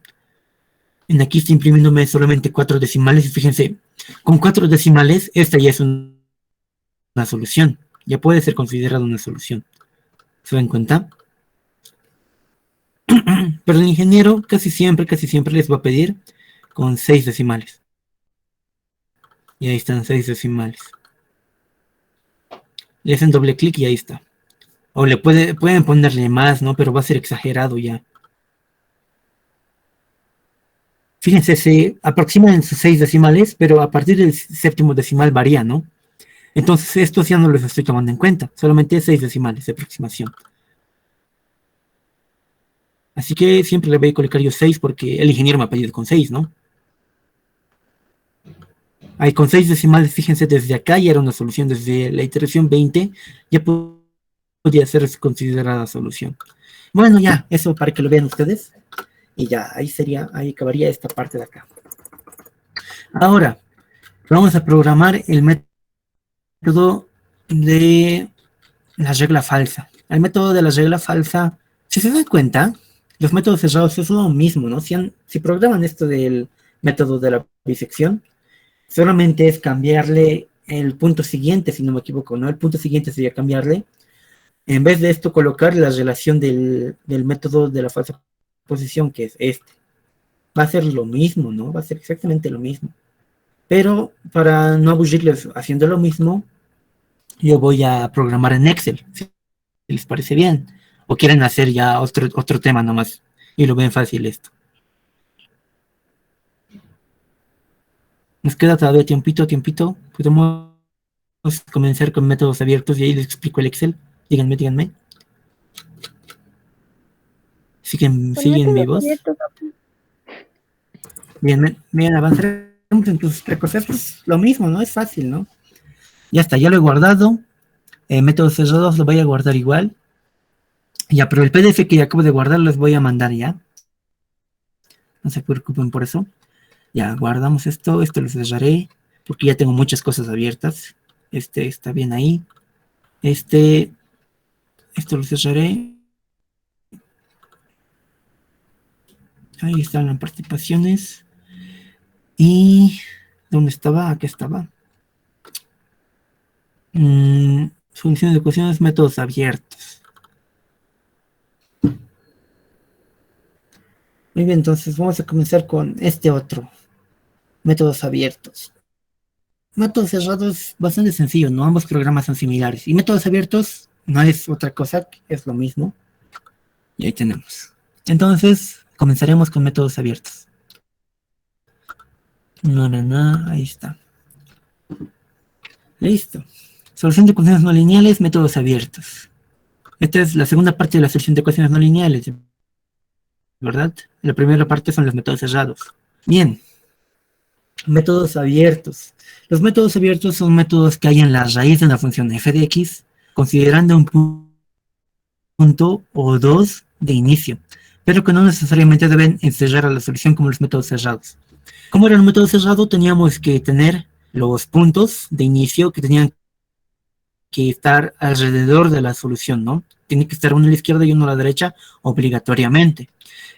En aquí está imprimiéndome solamente 4 decimales, y fíjense, con 4 decimales, esta ya es una solución, ya puede ser considerada una solución. ¿Se dan cuenta? Pero el ingeniero casi siempre les va a pedir con 6 decimales. Y ahí están 6 decimales. Le hacen doble clic y ahí está. O le pueden ponerle más, ¿no? Pero va a ser exagerado ya. Fíjense, se aproximan en sus 6 decimales, pero a partir del 7º decimal varía, ¿no? Entonces estos ya no los estoy tomando en cuenta. Solamente 6 decimales de aproximación. Así que siempre le voy a colocar yo 6 porque el ingeniero me ha pedido con 6, ¿no? Ahí con 6 decimales, fíjense, desde acá ya era una solución. Desde la iteración 20 ya podía ser considerada solución. Bueno, ya, eso para que lo vean ustedes. Y ya, ahí acabaría esta parte de acá. Ahora, vamos a programar el método de la regla falsa. El método de la regla falsa, si se dan cuenta, los métodos cerrados es lo mismo, ¿no? Si programan esto del método de la bisección, solamente es cambiarle el punto siguiente, si no me equivoco, ¿no? El punto siguiente sería cambiarle, en vez de esto, colocar la relación del método de la falsa posición, que es este. Va a ser lo mismo, ¿no? Va a ser exactamente lo mismo. Pero para no aburrirles haciendo lo mismo, yo voy a programar en Excel, si les parece bien. O quieren hacer ya otro tema nomás. Y lo ven fácil esto. Nos queda todavía tiempito. Podemos comenzar con métodos abiertos y ahí les explico el Excel. Díganme. ¿Siguen vivos? Bien, avanzaremos entonces. Pues lo mismo, ¿no? Es fácil, ¿no? Ya está, ya lo he guardado. Métodos cerrados lo voy a guardar igual. Ya, pero el PDF que acabo de guardar les voy a mandar ya. No se preocupen por eso. Ya, guardamos esto lo cerraré, porque ya tengo muchas cosas abiertas. Este está bien ahí. Esto lo cerraré. Ahí están las participaciones. Y... ¿dónde estaba? Aquí estaba. Soluciones de ecuaciones, métodos abiertos. Muy bien, entonces vamos a comenzar con este otro. Métodos abiertos. Métodos cerrados, bastante sencillo, ¿no? Ambos programas son similares. Y métodos abiertos no es otra cosa, es lo mismo. Y ahí tenemos. Entonces, comenzaremos con métodos abiertos. Ahí está. Listo. Solución de ecuaciones no lineales, métodos abiertos. Esta es la segunda parte de la solución de ecuaciones no lineales, ¿verdad? La primera parte son los métodos cerrados. Bien. Métodos abiertos. Los métodos abiertos son métodos que hay en la raíz de una función f de x, considerando un punto o dos de inicio, pero que no necesariamente deben encerrar a la solución como los métodos cerrados. Como era un método cerrado, teníamos que tener los puntos de inicio que tenían que estar alrededor de la solución, ¿no? Tiene que estar uno a la izquierda y uno a la derecha obligatoriamente.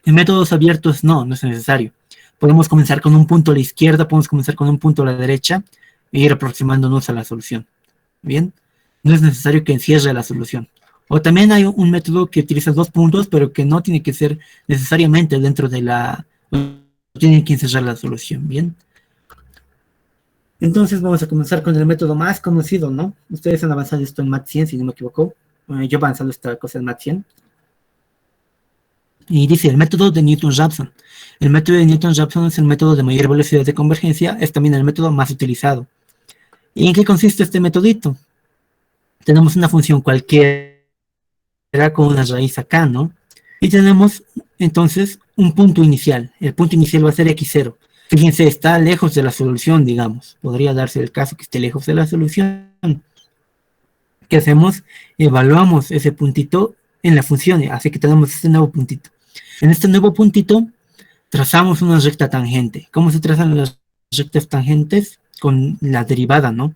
En métodos abiertos no es necesario. Podemos comenzar con un punto a la izquierda, podemos comenzar con un punto a la derecha e ir aproximándonos a la solución. ¿Bien? No es necesario que encierre la solución. O también hay un método que utiliza dos puntos, pero que no tiene que ser necesariamente dentro de la... tiene que encerrar la solución. ¿Bien? Entonces vamos a comenzar con el método más conocido, ¿no? Ustedes han avanzado esto en Math 100, si no me equivoco. Yo he avanzado esta cosa en Math 100. Y dice el método de Newton-Raphson. El método de Newton-Raphson es el método de mayor velocidad de convergencia, es también el método más utilizado. ¿Y en qué consiste este metodito? Tenemos una función cualquiera con una raíz acá, ¿no? Y tenemos entonces un punto inicial. El punto inicial va a ser x0. Fíjense, está lejos de la solución, digamos. Podría darse el caso que esté lejos de la solución. ¿Qué hacemos? Evaluamos ese puntito en la función, así que tenemos este nuevo puntito. En este nuevo puntito trazamos una recta tangente. ¿Cómo se trazan las rectas tangentes? Con la derivada, ¿no?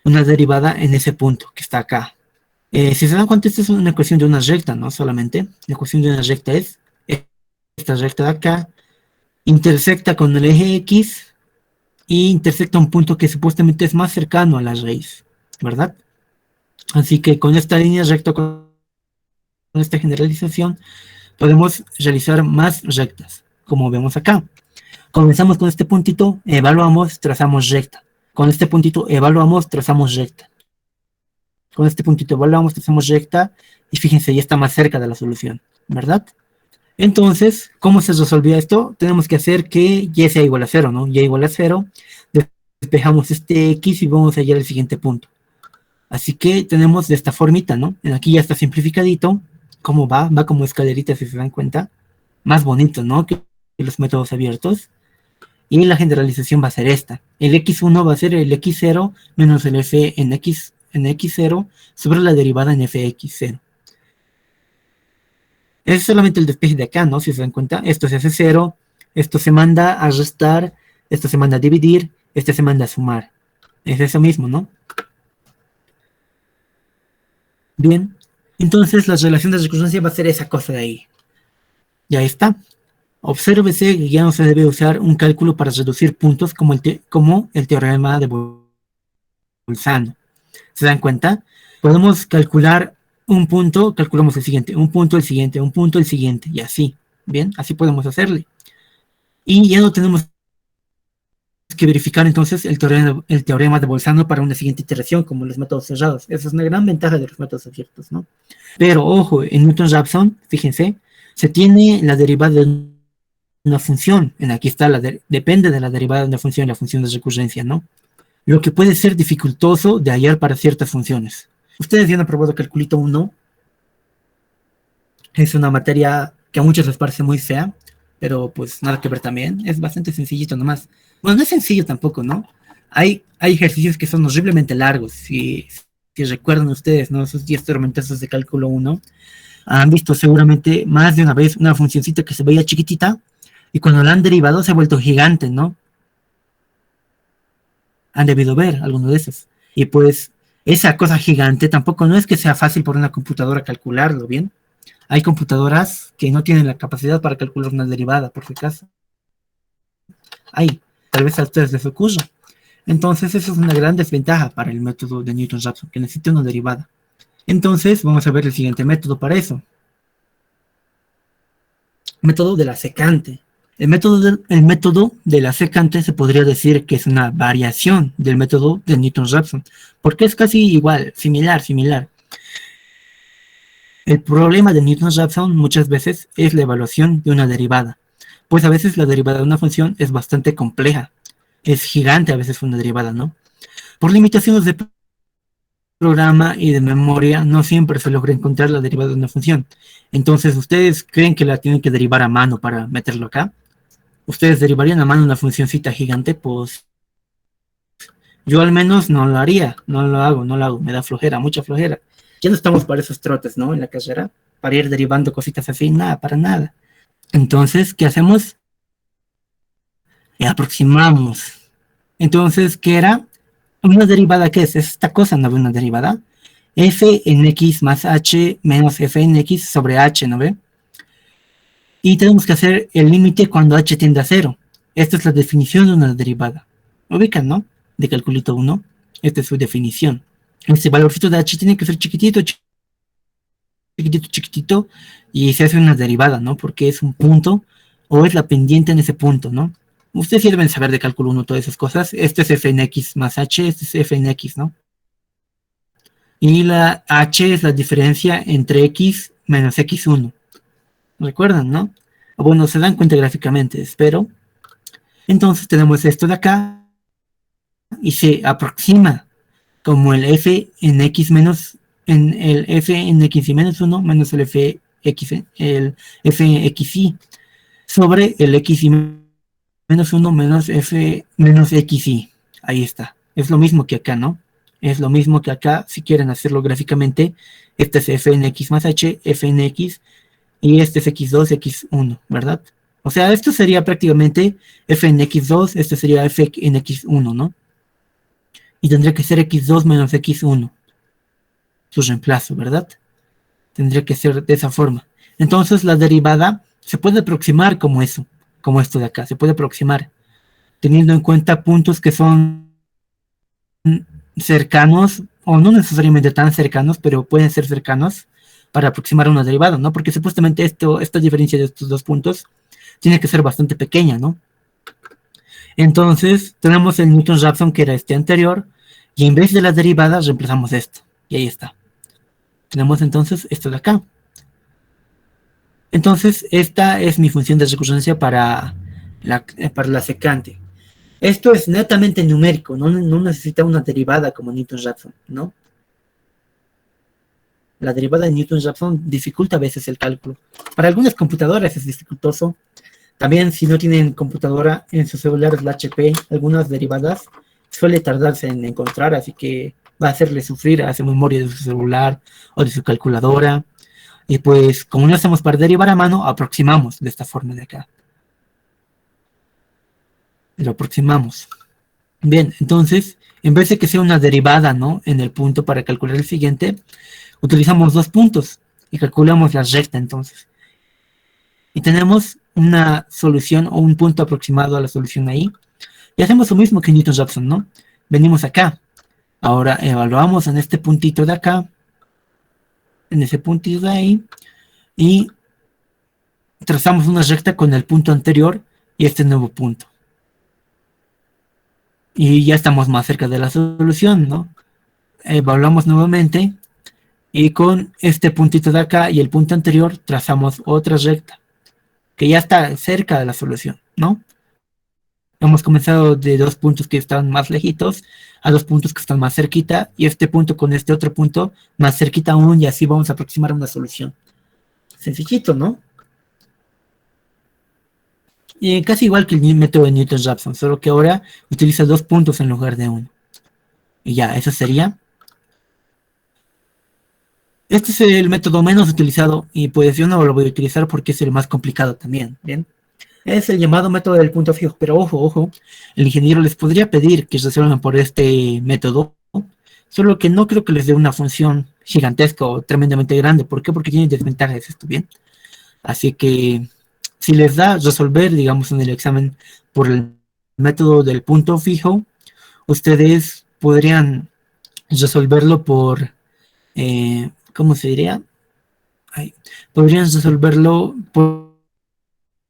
Una derivada en ese punto que está acá. Si se dan cuenta, esta es una ecuación de una recta, ¿no? Solamente. La ecuación de una recta es esta recta de acá, intersecta con el eje X y intersecta un punto que supuestamente es más cercano a la raíz, ¿verdad? Así que con esta línea recta, con esta generalización, podemos realizar más rectas, como vemos acá. Comenzamos con este puntito, evaluamos, trazamos recta. Con este puntito evaluamos, trazamos recta. Con este puntito evaluamos, trazamos recta, y fíjense, ya está más cerca de la solución, ¿verdad? Entonces, ¿cómo se resolvía esto? Tenemos que hacer que y sea igual a 0, ¿no? Y igual a 0, despejamos este x y vamos a hallar el siguiente punto. Así que tenemos de esta formita, ¿no? Aquí ya está simplificadito. ¿Cómo va? Va como escalerita, si se dan cuenta. Más bonito, ¿no? Que los métodos abiertos. Y la generalización va a ser esta. El x1 va a ser el x0 menos el f en x0 sobre la derivada en fx0. Es solamente el despeje de acá, ¿no? Si se dan cuenta, esto se hace 0, esto se manda a restar, esto se manda a dividir, este se manda a sumar. Es eso mismo, ¿no? Bien, entonces la relación de recurrencia va a ser esa cosa de ahí. Ya está. Obsérvese que ya no se debe usar un cálculo para reducir puntos como el teorema de Bolzano. ¿Se dan cuenta? Podemos calcular un punto, calculamos el siguiente, un punto, el siguiente, un punto, el siguiente, y así. Bien, así podemos hacerle. Y ya no tenemos que verificar entonces el teorema de Bolzano para una siguiente iteración, como los métodos cerrados. Esa es una gran ventaja de los métodos abiertos, ¿no? Pero ojo, en Newton-Raphson, fíjense, se tiene la derivada de una función. Aquí está, depende de la derivada de una función, la función de recurrencia, ¿no? Lo que puede ser dificultoso de hallar para ciertas funciones. Ustedes ya han probado Calculito 1. Es una materia que a muchos les parece muy fea, pero pues nada que ver también. Es bastante sencillito nomás. Bueno, no es sencillo tampoco, ¿no? Hay ejercicios que son horriblemente largos. Si recuerdan ustedes, ¿no? Esos 10 tormentazos de cálculo 1. Han visto seguramente más de una vez una funcioncita que se veía chiquitita y cuando la han derivado se ha vuelto gigante, ¿no? Han debido ver alguno de esos. Y pues esa cosa gigante tampoco no es que sea fácil por una computadora calcularlo, ¿bien? Hay computadoras que no tienen la capacidad para calcular una derivada, por si acaso. Hay, tal vez a ustedes les ocurra. Entonces eso es una gran desventaja para el método de Newton-Raphson, que necesita una derivada. Entonces vamos a ver el siguiente método para eso. Método de la secante. El método de la secante se podría decir que es una variación del método de Newton-Raphson, porque es casi igual, similar. El problema de Newton-Raphson muchas veces es la evaluación de una derivada, pues a veces la derivada de una función es bastante compleja, es gigante a veces una derivada, ¿no? Por limitaciones de programa y de memoria no siempre se logra encontrar la derivada de una función. Entonces, ¿ustedes creen que la tienen que derivar a mano para meterlo acá? ¿Ustedes derivarían a mano una funcioncita gigante? Pues yo al menos no lo haría, no lo hago, me da flojera, mucha flojera. Ya no estamos para esos trotes, ¿no? En la carrera, para ir derivando cositas así, nada, para nada. Entonces, ¿qué hacemos? Aproximamos. Entonces, ¿qué era? ¿Una derivada qué es? Esta cosa, ¿no ve una derivada? F en x más h menos f en x sobre h, ¿no ve? Y tenemos que hacer el límite cuando h tiende a 0. Esta es la definición de una derivada. Ubican, ¿no? De calculito 1. Esta es su definición. Este valorcito de h tiene que ser chiquitito, y se hace una derivada, ¿no? Porque es un punto o es la pendiente en ese punto, ¿no? Ustedes sí deben saber de cálculo 1 todas esas cosas. Este es f en x más h, este es f en x, ¿no? Y la h es la diferencia entre x menos x1. ¿Recuerdan, no? Bueno, se dan cuenta gráficamente, espero. Entonces tenemos esto de acá y se aproxima como el f en x menos, en el f en x y menos 1 menos el f xy sobre el x y menos 1 menos f menos xy. Ahí está. Es lo mismo que acá, ¿no? Es lo mismo que acá, si quieren hacerlo gráficamente. Este es f en x más h, f en x, y este es x2, x1, ¿verdad? O sea, esto sería prácticamente f en x2, este sería f en x1, ¿no? Y tendría que ser x2 menos x1. Su reemplazo, ¿verdad? Tendría que ser de esa forma. Entonces la derivada se puede aproximar como eso, como esto de acá. Se puede aproximar teniendo en cuenta puntos que son cercanos, o no necesariamente tan cercanos, pero pueden ser cercanos para aproximar una derivada, ¿no? Porque supuestamente esta diferencia de estos dos puntos tiene que ser bastante pequeña, ¿no? Entonces tenemos el Newton-Raphson, que era este anterior, y en vez de la derivada reemplazamos esto, y ahí está. Tenemos entonces esto de acá. Entonces esta es mi función de recurrencia para la secante. Esto es netamente numérico, no necesita una derivada como Newton-Raphson, ¿no? La derivada de Newton-Raphson dificulta a veces el cálculo. Para algunas computadoras es dificultoso. También si no tienen computadora en sus celulares, la HP, algunas derivadas suele tardarse en encontrar, así que va a hacerle sufrir a esa memoria de su celular o de su calculadora. Y pues, como no hacemos para derivar a mano, aproximamos de esta forma de acá. Lo aproximamos. Bien, entonces, en vez de que sea una derivada, ¿no?, en el punto para calcular el siguiente, utilizamos dos puntos y calculamos la recta entonces. Y tenemos una solución o un punto aproximado a la solución ahí. Y hacemos lo mismo que Newton-Raphson, ¿no? Venimos acá. Ahora evaluamos en este puntito de acá, en ese puntito de ahí, y trazamos una recta con el punto anterior y este nuevo punto. Y ya estamos más cerca de la solución, ¿no? Evaluamos nuevamente y con este puntito de acá y el punto anterior trazamos otra recta que ya está cerca de la solución, ¿no? Hemos comenzado de dos puntos que están más lejitos a dos puntos que están más cerquita, y este punto con este otro punto más cerquita aún, y así vamos a aproximar una solución. Sencillito, ¿no? Y casi igual que el método de Newton-Raphson, solo que ahora utiliza dos puntos en lugar de uno. Y ya, eso sería Este es el método menos utilizado y pues yo no lo voy a utilizar porque es el más complicado también, ¿bien? Es el llamado método del punto fijo, pero ojo, el ingeniero les podría pedir que resuelvan por este método, solo que no creo que les dé una función gigantesca o tremendamente grande. ¿Por qué? Porque tiene desventajas esto, ¿bien? Así que si les da resolver, digamos, en el examen por el método del punto fijo, ustedes podrían resolverlo por, ¿cómo se diría? Podrían resolverlo por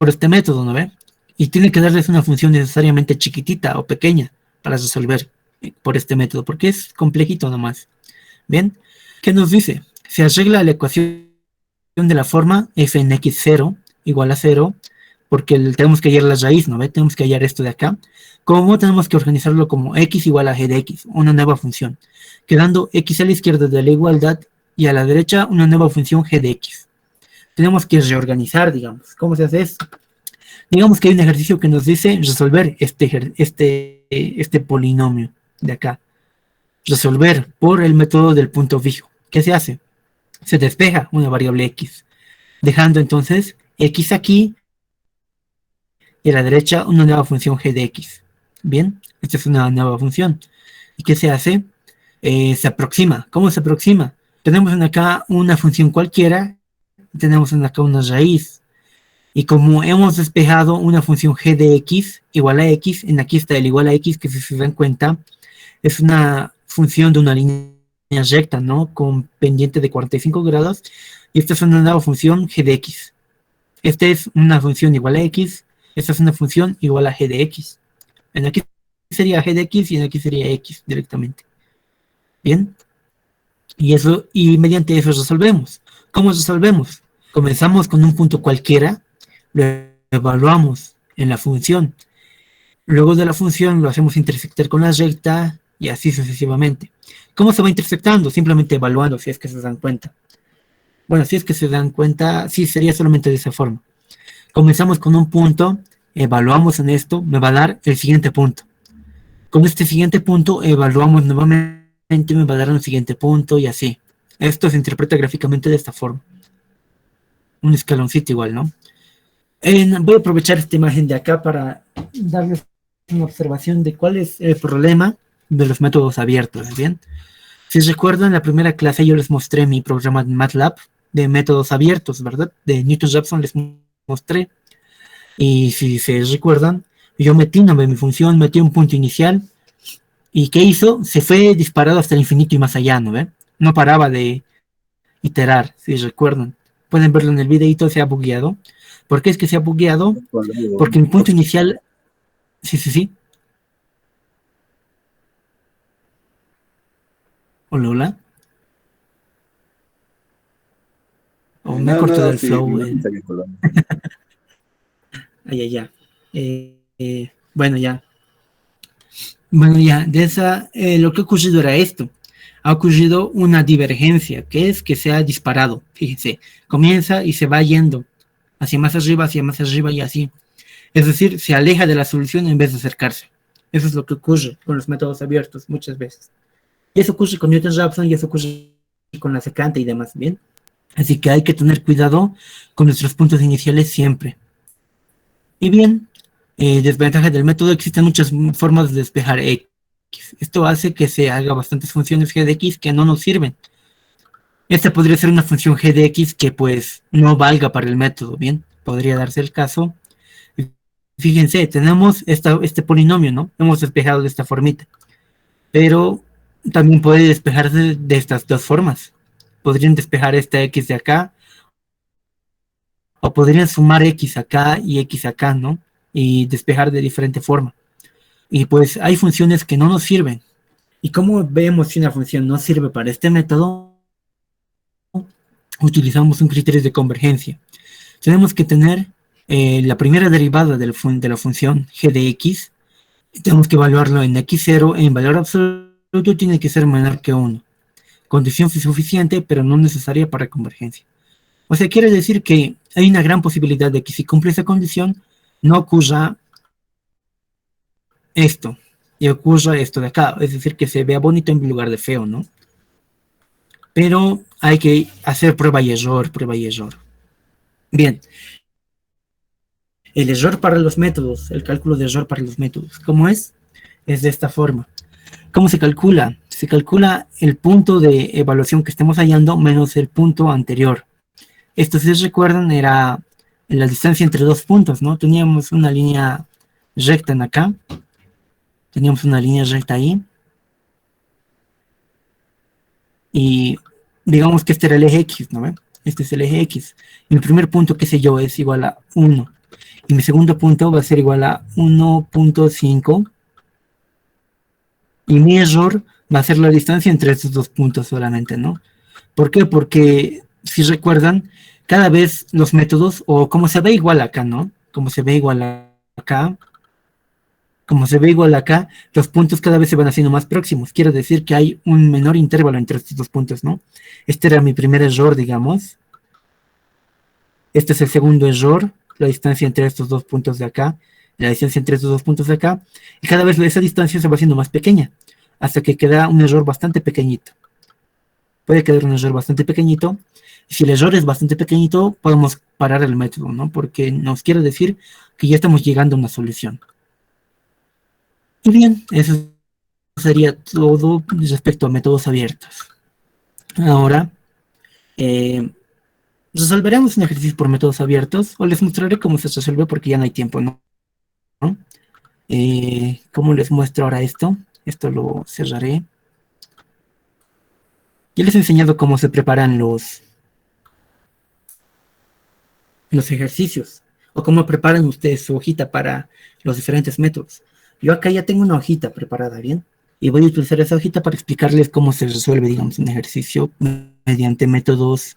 este método, ¿no ve? Y tiene que darles una función necesariamente chiquitita o pequeña para resolver por este método, porque es complejito nomás. ¿Bien? ¿Qué nos dice? Se arregla la ecuación de la forma f en x0 igual a 0, porque tenemos que hallar la raíz, ¿no ve? Tenemos que hallar esto de acá. Como tenemos que organizarlo como x igual a g de x, una nueva función, quedando x a la izquierda de la igualdad y a la derecha una nueva función g de x. Tenemos que reorganizar, digamos. ¿Cómo se hace esto? Digamos que hay un ejercicio que nos dice resolver este polinomio de acá. Resolver por el método del punto fijo. ¿Qué se hace? Se despeja una variable x, dejando entonces x aquí y a la derecha una nueva función g de x. Bien, esta es una nueva función. ¿Y qué se hace? Se aproxima. ¿Cómo se aproxima? Tenemos acá una función cualquiera, tenemos acá una raíz. Y como hemos despejado una función g de x igual a x, en aquí está el igual a x, que si se dan cuenta, es una función de una línea recta, ¿no? Con pendiente de 45 grados. Y esta es una nueva función g de x. Esta es una función igual a x. Esta es una función igual a g de x. En aquí sería g de x y en aquí sería x directamente. Bien. Y mediante eso resolvemos. ¿Cómo resolvemos? Comenzamos con un punto cualquiera. Lo evaluamos en la función. Luego de la función lo hacemos intersectar con la recta y así sucesivamente. ¿Cómo se va intersectando? Simplemente evaluando, si es que se dan cuenta. Bueno, si es que se dan cuenta, sí, sería solamente de esa forma. Comenzamos con un punto, evaluamos en esto, me va a dar el siguiente punto. Con este siguiente punto evaluamos nuevamente, me va a dar un siguiente punto y así. Esto se interpreta gráficamente de esta forma. Un escaloncito igual, ¿no? Voy a aprovechar esta imagen de acá para darles una observación de cuál es el problema de los métodos abiertos, ¿bien? Si recuerdan, en la primera clase yo les mostré mi programa de MATLAB de métodos abiertos, ¿verdad? De Newton-Raphson les mostré. Y si se recuerdan, yo metí mi función, metí un punto inicial. ¿Y qué hizo? Se fue disparado hasta el infinito y más allá, ¿no ve? No paraba de iterar, si recuerdan. Pueden verlo en el videito, se ha bugueado. ¿Por qué es que se ha bugueado? Porque el punto inicial... Sí. Hola. O me corto del flow. Ya. Bueno, ya. De esa, lo que ha ocurrido era esto. Ha ocurrido una divergencia, que es que se ha disparado. Fíjense, comienza y se va yendo hacia más arriba y así. Es decir, se aleja de la solución en vez de acercarse. Eso es lo que ocurre con los métodos abiertos muchas veces. Y eso ocurre con Newton-Raphson y eso ocurre con la secante y demás, ¿bien? Así que hay que tener cuidado con nuestros puntos iniciales siempre. Y bien, desventaja del método, existen muchas formas de despejar x. Esto hace que se haga bastantes funciones g de x que no nos sirven. Esta podría ser una función g de x que pues no valga para el método, ¿bien? Podría darse el caso. Fíjense, tenemos este polinomio, ¿no? Hemos despejado de esta formita. Pero también puede despejarse de estas dos formas. Podrían despejar esta x de acá. O podrían sumar x acá y x acá, ¿no? Y despejar de diferente forma. Y pues hay funciones que no nos sirven. ¿Y cómo vemos si una función no sirve para este método? Utilizamos un criterio de convergencia. Tenemos que tener la primera derivada de la función g de x. Tenemos que evaluarlo en x0, en valor absoluto tiene que ser menor que 1. Condición suficiente, pero no necesaria para convergencia. O sea, quiere decir que hay una gran posibilidad de que si cumple esa condición, no ocurra esto, y ocurra esto de acá. Es decir, que se vea bonito en lugar de feo, ¿no? pero hay que hacer prueba y error, prueba y error. Bien. El error para los métodos, el cálculo de error para los métodos, ¿cómo es? Es de esta forma. ¿Cómo se calcula? Se calcula el punto de evaluación que estemos hallando menos el punto anterior. Esto, si recuerdan, era la distancia entre dos puntos, ¿no? Teníamos una línea recta en acá. Teníamos una línea recta ahí. Y digamos que este era el eje X, ¿no ven? Este es el eje X. Y mi primer punto, qué sé yo, es igual a 1. Y mi segundo punto va a ser igual a 1.5. Y mi error va a ser la distancia entre estos dos puntos solamente, ¿no? ¿Por qué? Porque, si recuerdan, cada vez los métodos, o como se ve igual acá, ¿no? Como se ve igual acá, los puntos cada vez se van haciendo más próximos. Quiere decir que hay un menor intervalo entre estos dos puntos, ¿no? Este era mi primer error, digamos. Este es el segundo error, la distancia entre estos dos puntos de acá, la distancia entre estos dos puntos de acá, y cada vez esa distancia se va haciendo más pequeña, hasta que queda un error bastante pequeñito. Puede quedar un error bastante pequeñito, y si el error es bastante pequeñito, podemos parar el método, ¿no? Porque nos quiere decir que ya estamos llegando a una solución. Y bien, eso sería todo respecto a métodos abiertos. Ahora, resolveremos un ejercicio por métodos abiertos, o les mostraré cómo se resuelve porque ya no hay tiempo, ¿no? ¿Cómo les muestro ahora esto? Esto lo cerraré. Ya les he enseñado cómo se preparan los ejercicios, o cómo preparan ustedes su hojita para los diferentes métodos. Yo acá ya tengo una hojita preparada, ¿bien? Y voy a utilizar esa hojita para explicarles cómo se resuelve, digamos, un ejercicio mediante métodos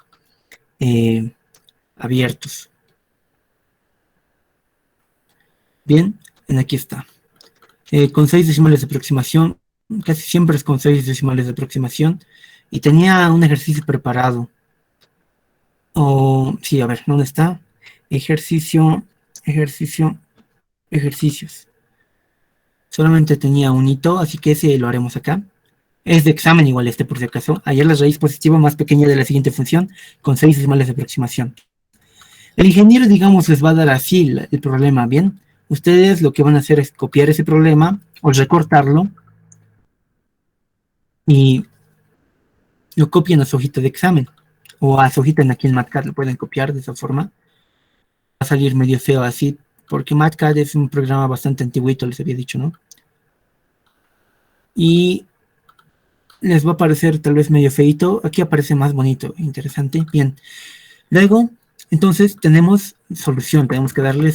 abiertos. Bien, aquí está. Con 6 decimales de aproximación, casi siempre es con 6 decimales de aproximación, y tenía un ejercicio preparado. Sí, a ver, ¿dónde está? Ejercicios. Solamente tenía un hito, así que ese lo haremos acá. Es de examen igual este, por si acaso. Hallar la raíz positiva más pequeña de la siguiente función con 6 decimales de aproximación. El ingeniero, digamos, les va a dar así el problema, ¿bien? Ustedes lo que van a hacer es copiar ese problema o recortarlo y lo copian a su hojita de examen o a su hojita aquí en MATCAD, lo pueden copiar de esa forma. Va a salir medio feo así, porque MATCAD es un programa bastante antiguito, les había dicho, ¿no? Y les va a parecer tal vez medio feito. Aquí aparece más bonito, interesante. Bien. Luego, entonces, tenemos solución. Tenemos que darle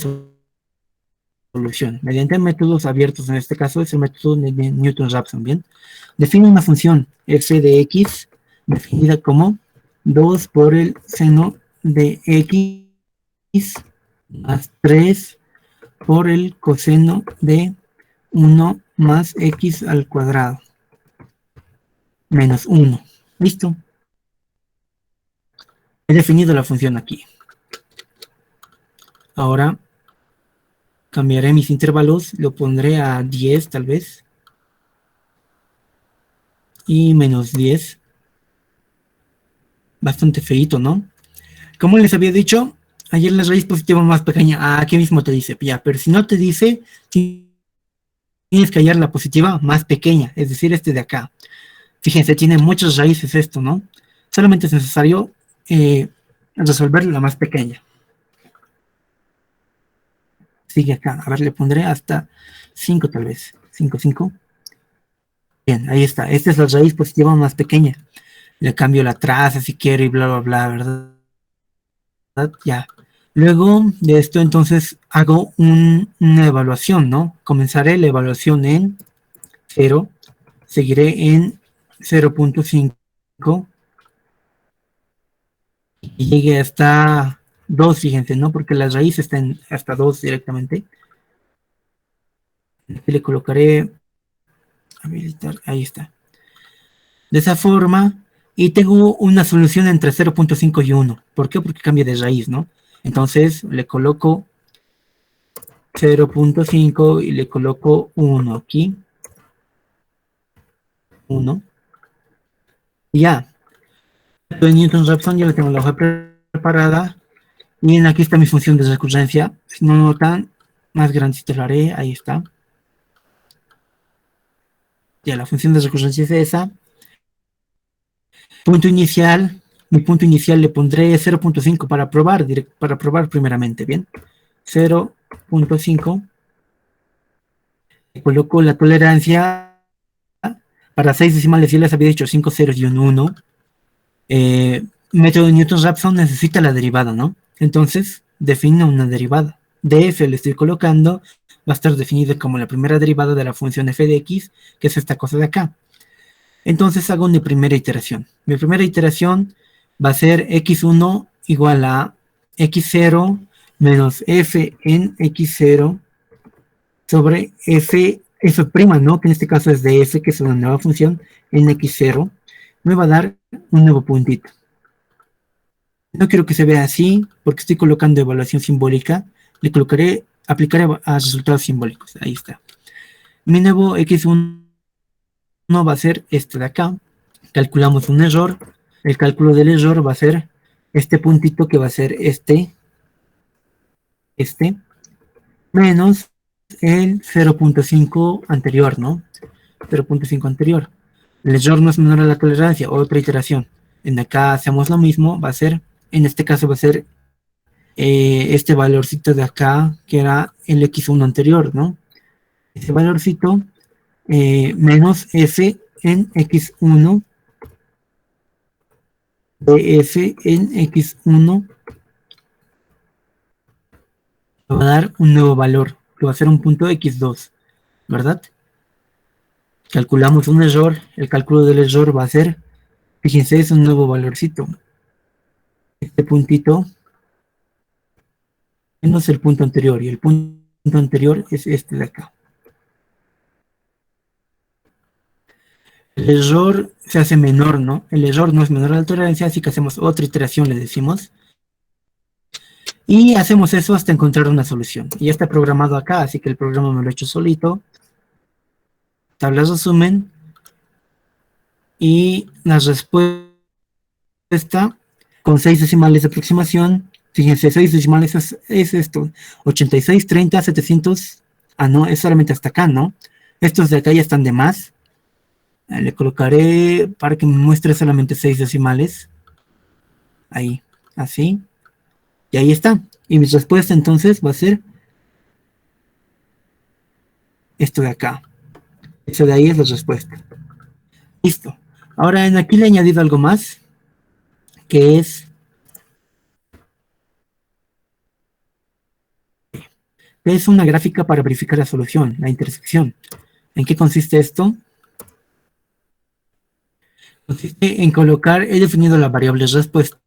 solución. Mediante métodos abiertos, en este caso es el método de Newton-Raphson, ¿bien? Define una función f de x, definida como 2 por el seno de x más 3 por el coseno de 1 más x al cuadrado menos 1. ¿Listo? He definido la función aquí. Ahora cambiaré mis intervalos, lo pondré a 10 tal vez. Y menos 10. Bastante feito, ¿no? Como les había dicho, ayer la raíz positiva más pequeña, aquí mismo te dice, ya, pero si no te dice, tienes que hallar la positiva más pequeña, es decir, este de acá. Fíjense, tiene muchas raíces esto, ¿no? Solamente es necesario resolver la más pequeña. Sigue acá. A ver, le pondré hasta 5 tal vez. 5, 5. Bien, ahí está. Esta es la raíz positiva más pequeña. Le cambio la traza si quiero y bla, bla, bla, ¿verdad? Ya. Luego de esto, entonces, hago una evaluación, ¿no? Comenzaré la evaluación en 0. Seguiré en 0.5 y llegue hasta 2, fíjense, ¿no? Porque la raíz está en hasta 2 directamente. Aquí le colocaré habilitar, ahí está. De esa forma, y tengo una solución entre 0.5 y 1. ¿Por qué? Porque cambia de raíz, ¿no? Entonces le coloco 0.5 y le coloco 1 aquí. 1. Ya. de Newton-Raphson ya la tengo la hoja preparada. Miren, aquí está mi función de recurrencia. Si no notan, más grandecito lo haré. Ahí está. Ya, la función de recurrencia es esa. Punto inicial. Mi punto inicial le pondré 0.5 para probar primeramente. Bien. 0.5. Coloco la tolerancia. Para 6 decimales, ya les había dicho 5 ceros y un 1. Método de Newton-Raphson necesita la derivada, ¿no? Entonces, define una derivada. De f le estoy colocando, va a estar definida como la primera derivada de la función f de x, que es esta cosa de acá. Entonces hago mi primera iteración. Mi primera iteración va a ser x1 igual a x0 menos f en x0 sobre f, ¿no? Que en este caso es de f, que es una nueva función, en x0. Me va a dar un nuevo puntito. No quiero que se vea así, porque estoy colocando evaluación simbólica. Le colocaré, aplicaré a resultados simbólicos. Ahí está. Mi nuevo x1 va a ser este de acá. Calculamos un error. El cálculo del error va a ser este puntito que va a ser este, menos el 0.5 anterior, ¿no? 0.5 anterior. El error no es menor a la tolerancia, otra iteración. En acá hacemos lo mismo, va a ser, en este caso va a ser este valorcito de acá, que era el x1 anterior, ¿no? Ese valorcito menos f en x1 de f en x1 va a dar un nuevo valor, que va a ser un punto x2, ¿verdad? Calculamos un error, el cálculo del error va a ser, fíjense, es un nuevo valorcito. Este puntito menos el punto anterior, y el punto anterior es este de acá. El error se hace menor, ¿no? El error no es menor a la tolerancia, así que hacemos otra iteración, le decimos. Y hacemos eso hasta encontrar una solución. Y ya está programado acá, así que el programa me lo he hecho solito. Tablas resumen. Y la respuesta con 6 decimales de aproximación. Fíjense, 6 decimales es esto. 86, 30, 700. Ah, no, es solamente hasta acá, ¿no? Estos de acá ya están de más. Le colocaré para que me muestre solamente 6 decimales. Ahí, así. Y ahí está. Y mi respuesta entonces va a ser esto de acá. Eso de ahí es la respuesta. Listo. Ahora en aquí le he añadido algo más, que es una gráfica para verificar la solución, la intersección. ¿En qué consiste esto? Consiste en colocar, he definido la variable respuesta,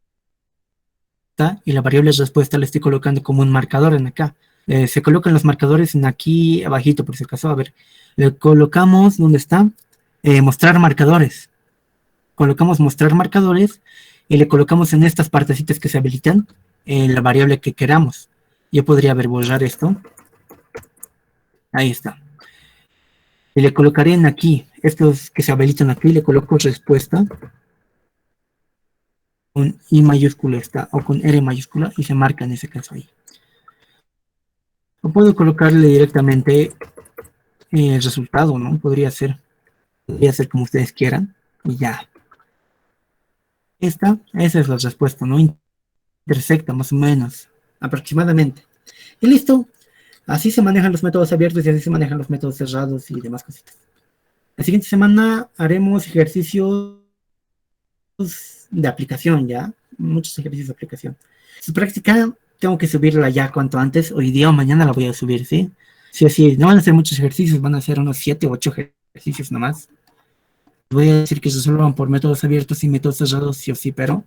y la variable respuesta la estoy colocando como un marcador en acá. Se colocan los marcadores en aquí abajito, por si acaso. A ver, le colocamos, ¿dónde está? Mostrar marcadores. Colocamos mostrar marcadores y le colocamos en estas partecitas que se habilitan la variable que queramos. Yo podría borrar esto. Ahí está. Y le colocaré en aquí, estos que se habilitan aquí, le coloco respuesta con I mayúscula está, o con R mayúscula, y se marca en ese caso ahí. O puedo colocarle directamente el resultado, ¿no? Podría ser como ustedes quieran, y ya. Esa es la respuesta, ¿no? Intersecta más o menos, aproximadamente. Y listo. Así se manejan los métodos abiertos y así se manejan los métodos cerrados y demás cositas. La siguiente semana haremos ejercicios de aplicación ya. Muchos ejercicios de aplicación. Su práctica tengo que subirla ya cuanto antes. Hoy día o mañana la voy a subir, ¿sí? Sí o sí. No van a ser muchos ejercicios, van a ser unos 7 o 8 ejercicios nomás. Voy a decir que se resuelvan por métodos abiertos y métodos cerrados, sí o sí, pero...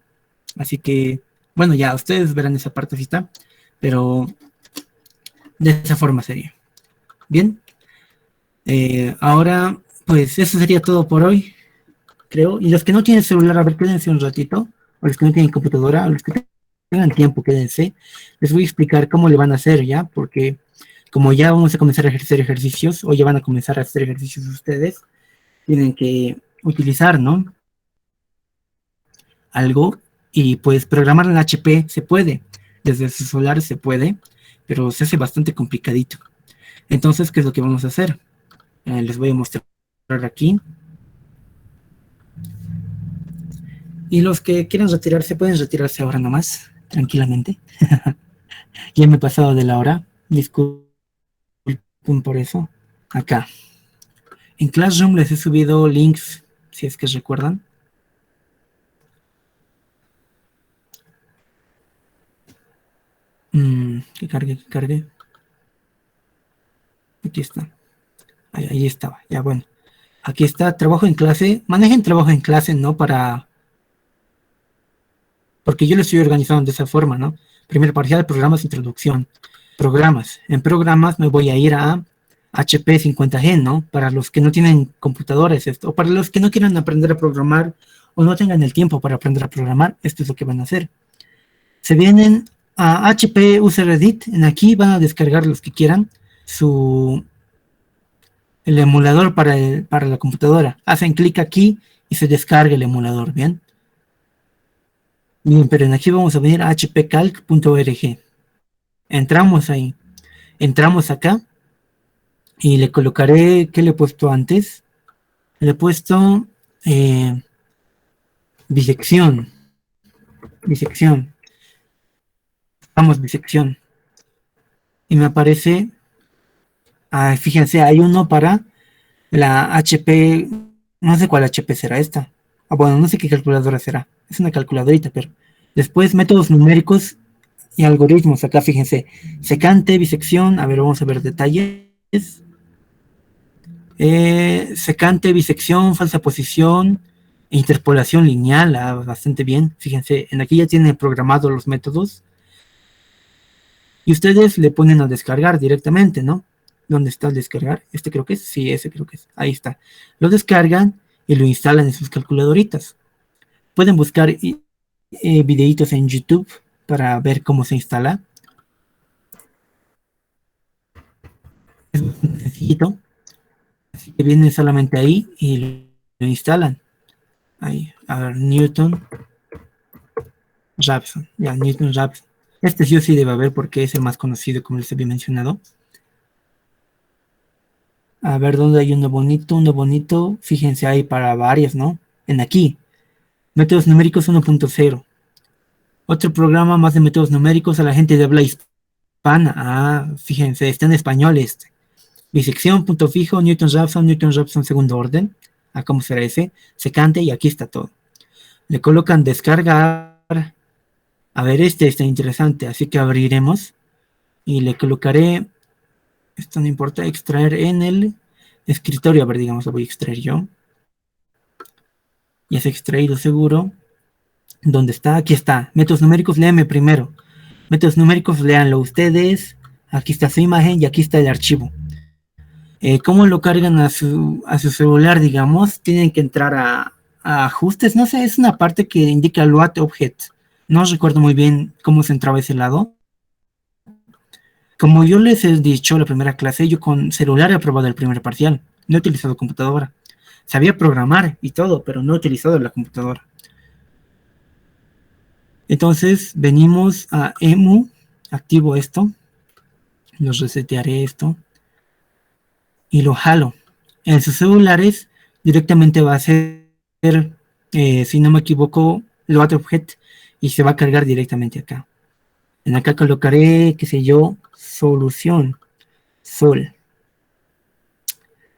Así que, bueno, ya ustedes verán esa partecita, pero... De esa forma sería. Bien. Ahora, pues eso sería todo por hoy, creo. Y los que no tienen celular, a ver, quédense un ratito. O los que no tienen computadora, o los que tengan tiempo, quédense. Les voy a explicar cómo le van a hacer ya, porque como ya vamos a comenzar a hacer ejercicios, o ya van a comenzar a hacer ejercicios ustedes, tienen que utilizar, ¿no? algo y pues programar en HP se puede, desde su celular se puede, pero se hace bastante complicadito. Entonces, ¿qué es lo que vamos a hacer? Les voy a mostrar aquí. Y los que quieran retirarse, pueden retirarse ahora nomás, tranquilamente. Ya me he pasado de la hora, disculpen por eso. Acá. En Classroom les he subido links, si es que recuerdan. Que cargue, que cargue. Aquí está. Ahí estaba, ya bueno. Aquí está, trabajo en clase. Manejen trabajo en clase, ¿no? Porque yo lo estoy organizando de esa forma, ¿no? Primer parcial, programas, introducción. Programas. En programas me voy a ir a HP 50G, ¿no? Para los que no tienen computadores, o para los que no quieran aprender a programar o no tengan el tiempo para aprender a programar, esto es lo que van a hacer. Se vienen a HP User Edit, en aquí van a descargar los que quieran el emulador para la computadora. Hacen clic aquí y se descarga el emulador, ¿bien? Bien, pero en aquí vamos a venir a hpcalc.org. Entramos ahí. Entramos acá. Y le colocaré, ¿qué le he puesto antes? Le he puesto bisección. Bisección. Vamos, bisección. Y me aparece, fíjense, hay uno para la HP, no sé cuál HP será esta. Bueno, no sé qué calculadora será. Es una calculadorita, pero después métodos numéricos y algoritmos. Acá fíjense, secante, bisección. A ver, vamos a ver detalles. Secante, bisección, falsa posición, interpolación lineal, bastante bien. Fíjense, en aquí ya tienen programados los métodos. Y ustedes le ponen a descargar directamente, ¿no? ¿Dónde está el descargar? Este creo que es, sí, ese creo que es. Ahí está. Lo descargan y lo instalan en sus calculadoritas. Pueden buscar videitos en YouTube para ver cómo se instala. Es muy sencillito. Así que vienen solamente ahí y lo instalan. Ahí, a ver, Newton Raphson. Ya, Newton Raphson. Este sí o sí debe haber porque es el más conocido, como les había mencionado. A ver, ¿dónde hay uno bonito? Uno bonito. Fíjense, hay para varias, ¿no? En aquí. Métodos numéricos 1.0. Otro programa más de métodos numéricos a la gente de habla hispana. Fíjense, está en español este. Bisección, punto fijo, Newton Raphson segundo orden. ¿Cómo será ese? Secante y aquí está todo. Le colocan descargar. A ver, este está interesante, así que abriremos. Y le colocaré, esto no importa, extraer en el escritorio. A ver, digamos, lo voy a extraer yo. Ya se ha extraído seguro. ¿Dónde está? Aquí está. Métodos numéricos, léeme primero. Métodos numéricos, léanlo ustedes. Aquí está su imagen y aquí está el archivo. ¿Cómo lo cargan a su celular, digamos? Tienen que entrar a ajustes. No sé, es una parte que indica Load Object. No recuerdo muy bien cómo se entraba ese lado. Como yo les he dicho la primera clase, yo con celular he aprobado el primer parcial. No he utilizado computadora. Sabía programar y todo, pero no he utilizado la computadora. Entonces, venimos a EMU. Activo esto. Los resetearé esto. Y lo jalo. En sus celulares directamente va a ser, si no me equivoco, Load Object y se va a cargar directamente acá. En acá colocaré, qué sé yo, solución, sol.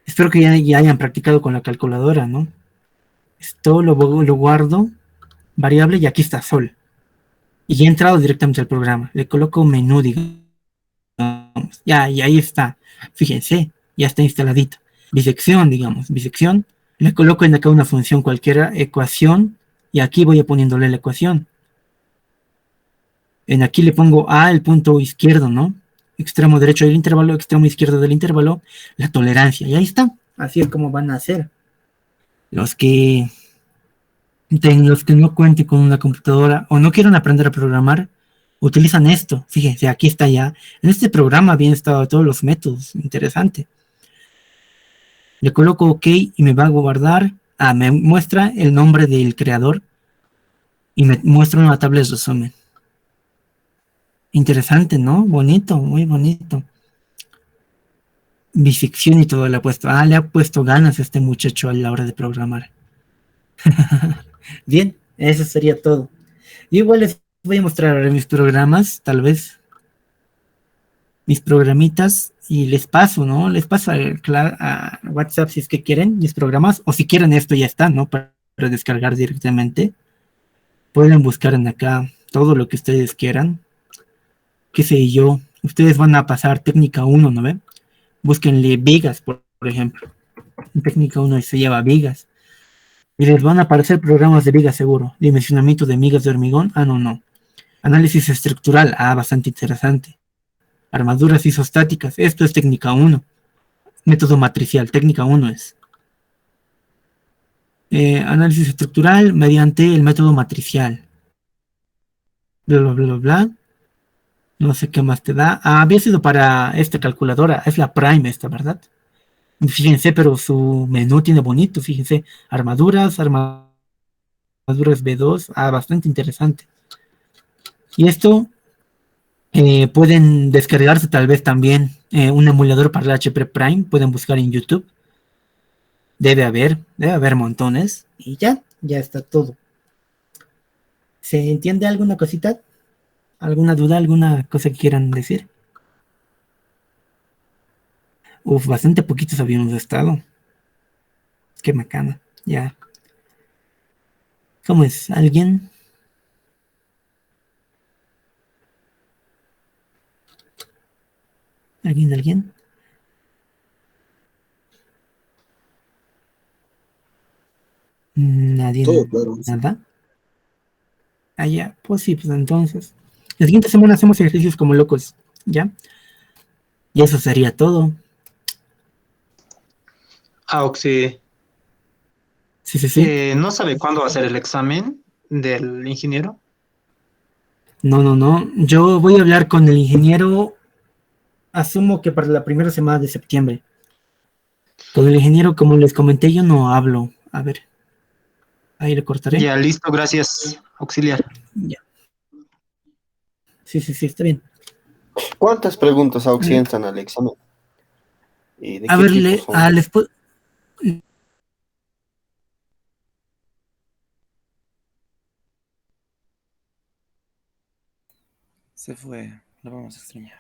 Espero que ya hayan practicado con la calculadora, ¿no? Esto lo guardo, variable, y aquí está, sol. Y ya he entrado directamente al programa. Le coloco menú, digamos. Ya, y ahí está. Fíjense, ya está instaladito. Bisección, digamos, bisección. Le coloco en acá una función cualquiera, ecuación, y aquí voy a poniéndole la ecuación. En aquí le pongo A, el punto izquierdo, ¿no? Extremo derecho del intervalo, extremo izquierdo del intervalo, la tolerancia. Y ahí está. Así es como van a hacer. Los que no cuenten con una computadora o no quieran aprender a programar, utilizan esto. Fíjense, aquí está ya. En este programa habían estado todos los métodos. Interesante. Le coloco OK y me va a guardar. Me muestra el nombre del creador. y me muestra una tabla de resumen. Interesante, ¿no? Bonito, muy bonito. Bisección y todo le ha puesto. Ah, le ha puesto ganas a este muchacho a la hora de programar. Bien, eso sería todo. Yo igual les voy a mostrar ahora mis programas, tal vez. Mis programitas y les paso, ¿no? Les paso a WhatsApp si es que quieren mis programas, o si quieren esto ya está, ¿no? Para descargar directamente. Pueden buscar en acá todo lo que ustedes quieran. Qué sé yo, ustedes van a pasar técnica 1, ¿no ven? Búsquenle vigas, por ejemplo. En técnica 1 se llama vigas. Y les van a aparecer programas de vigas seguro. Dimensionamiento de migas de hormigón, ah, no. Análisis estructural, ah, bastante interesante. Armaduras isostáticas, esto es técnica 1. Método matricial, técnica 1 es. Análisis estructural mediante el método matricial. Bla, bla, bla, bla. No sé qué más te da. Ah, había sido para esta calculadora. Es la Prime esta, ¿verdad? Fíjense, pero su menú tiene bonito. Fíjense, armaduras B2. Ah, bastante interesante. Y esto pueden descargarse tal vez también un emulador para el HP Prime. Pueden buscar en YouTube. Debe haber montones. Y ya está todo. ¿Se entiende alguna cosita? ¿Alguna duda? ¿Alguna cosa que quieran decir? Uf, bastante poquitos habíamos estado. Qué macana. Ya. ¿Cómo es? ¿Alguien? ¿Alguien? Nadie, Todo claro. nada. Ah, ya. Pues sí, pues entonces. La siguiente semana hacemos ejercicios como locos. ¿Ya? Y eso sería todo. Auxi, Sí. ¿no sabe cuándo va a ser el examen del ingeniero? No. Yo voy a hablar con el ingeniero. Asumo que para la primera semana de septiembre. Con el ingeniero, como les comenté, yo no hablo. A ver. Ahí le cortaré. Ya, listo, gracias, auxiliar. Ya. Sí, está bien. ¿Cuántas preguntas auxientan al examen? ¿Y de A qué ver, tipo son? les puedo. Se fue, lo vamos a extrañar.